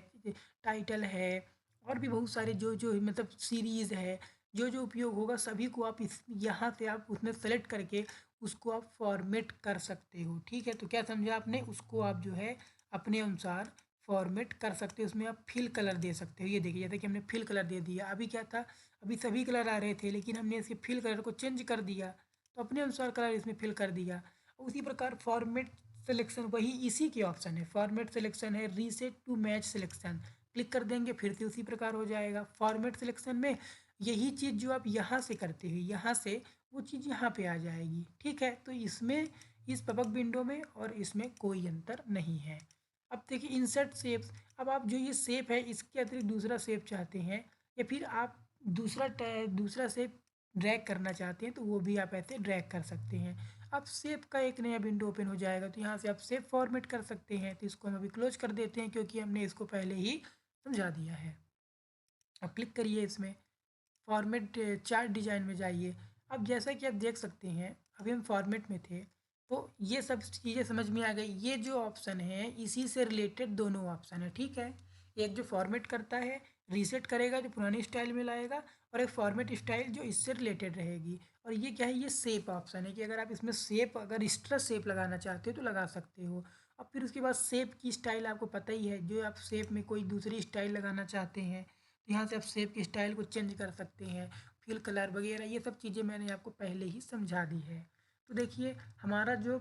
A: टाइटल है, और भी बहुत सारे जो जो मतलब सीरीज़ है, जो जो उपयोग होगा सभी को आप इस यहाँ से आप उसमें सेलेक्ट करके उसको आप फॉर्मेट कर सकते हो। ठीक है, तो क्या समझा आपने, उसको आप जो है अपने अनुसार फॉर्मेट कर सकते हो। उसमें आप फिल कलर दे सकते हो। ये देखिए जैसे कि हमने फिल कलर दे दिया, अभी क्या था, अभी सभी कलर आ रहे थे लेकिन हमने इसके फिल कलर को चेंज कर दिया, तो अपने अनुसार कलर इसमें फिल कर दिया। उसी प्रकार फॉर्मेट सिलेक्शन वही इसी के ऑप्शन है, फॉर्मेट सिलेक्शन है, reset to match selection, click कर देंगे फिर से उसी प्रकार हो जाएगा। फॉर्मेट सिलेक्शन में यही चीज़ जो आप यहाँ से करते हो, यहाँ से वो चीज़ यहाँ पे आ जाएगी। ठीक है, तो इसमें इस पॉपअप विंडो में और इसमें कोई अंतर नहीं है। अब देखिए इंसर्ट शेप्स, अब आप जो ये शेप है इसके अतिरिक्त दूसरा शेप चाहते हैं, या फिर आप दूसरा शेप ड्रैग करना चाहते हैं, तो वो भी आप ऐसे ड्रैग कर सकते हैं। अब शेप का एक नया विंडो ओपन हो जाएगा, तो यहाँ से आप शेप फॉर्मेट कर सकते हैं। तो इसको हम अभी क्लोज कर देते हैं क्योंकि हमने इसको पहले ही समझा दिया है। अब क्लिक करिए इसमें, फॉर्मेट चार्ट डिज़ाइन में जाइए। अब जैसा कि आप देख सकते हैं अभी हम फॉर्मेट में थे, तो ये सब चीज़ें समझ में आ गई। ये जो ऑप्शन है इसी से रिलेटेड दोनों ऑप्शन है। ठीक है, एक जो फॉर्मेट करता है, रीसेट करेगा जो पुरानी स्टाइल में लाएगा, और एक फॉर्मेट स्टाइल जो इससे रिलेटेड रहेगी। और ये क्या है, ये शेप ऑप्शन है कि अगर आप इसमें शेप, अगर एक्स्ट्रा शेप लगाना चाहते हो तो लगा सकते हो। अब फिर उसके बाद शेप की स्टाइल आपको पता ही है, जो आप शेप में कोई दूसरी स्टाइल लगाना चाहते हैं तो यहाँ से आप शेप की स्टाइल को चेंज कर सकते हैं। फिल कलर वगैरह ये सब चीज़ें मैंने आपको पहले ही समझा दी है। तो देखिए हमारा जो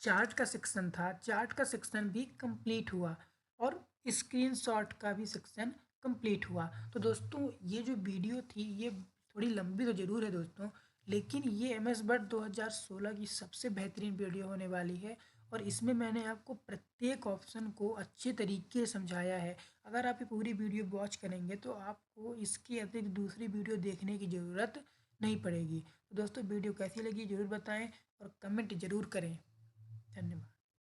A: चार्ट का सेक्शन था, चार्ट का सेक्शन भी कंप्लीट हुआ, और स्क्रीनशॉट का भी सेक्शन कंप्लीट हुआ। तो दोस्तों ये जो वीडियो थी ये थोड़ी लंबी तो ज़रूर है दोस्तों, लेकिन ये एम एस वर्ड 2016 की सबसे बेहतरीन वीडियो होने वाली है, और इसमें मैंने आपको प्रत्येक ऑप्शन को अच्छे तरीके से समझाया है। अगर आप ये पूरी वीडियो वॉच करेंगे तो आपको इसके अतिरिक्त दूसरी वीडियो देखने की ज़रूरत नहीं पड़ेगी। तो दोस्तों वीडियो कैसी लगी ज़रूर बताएं और कमेंट ज़रूर करें। धन्यवाद।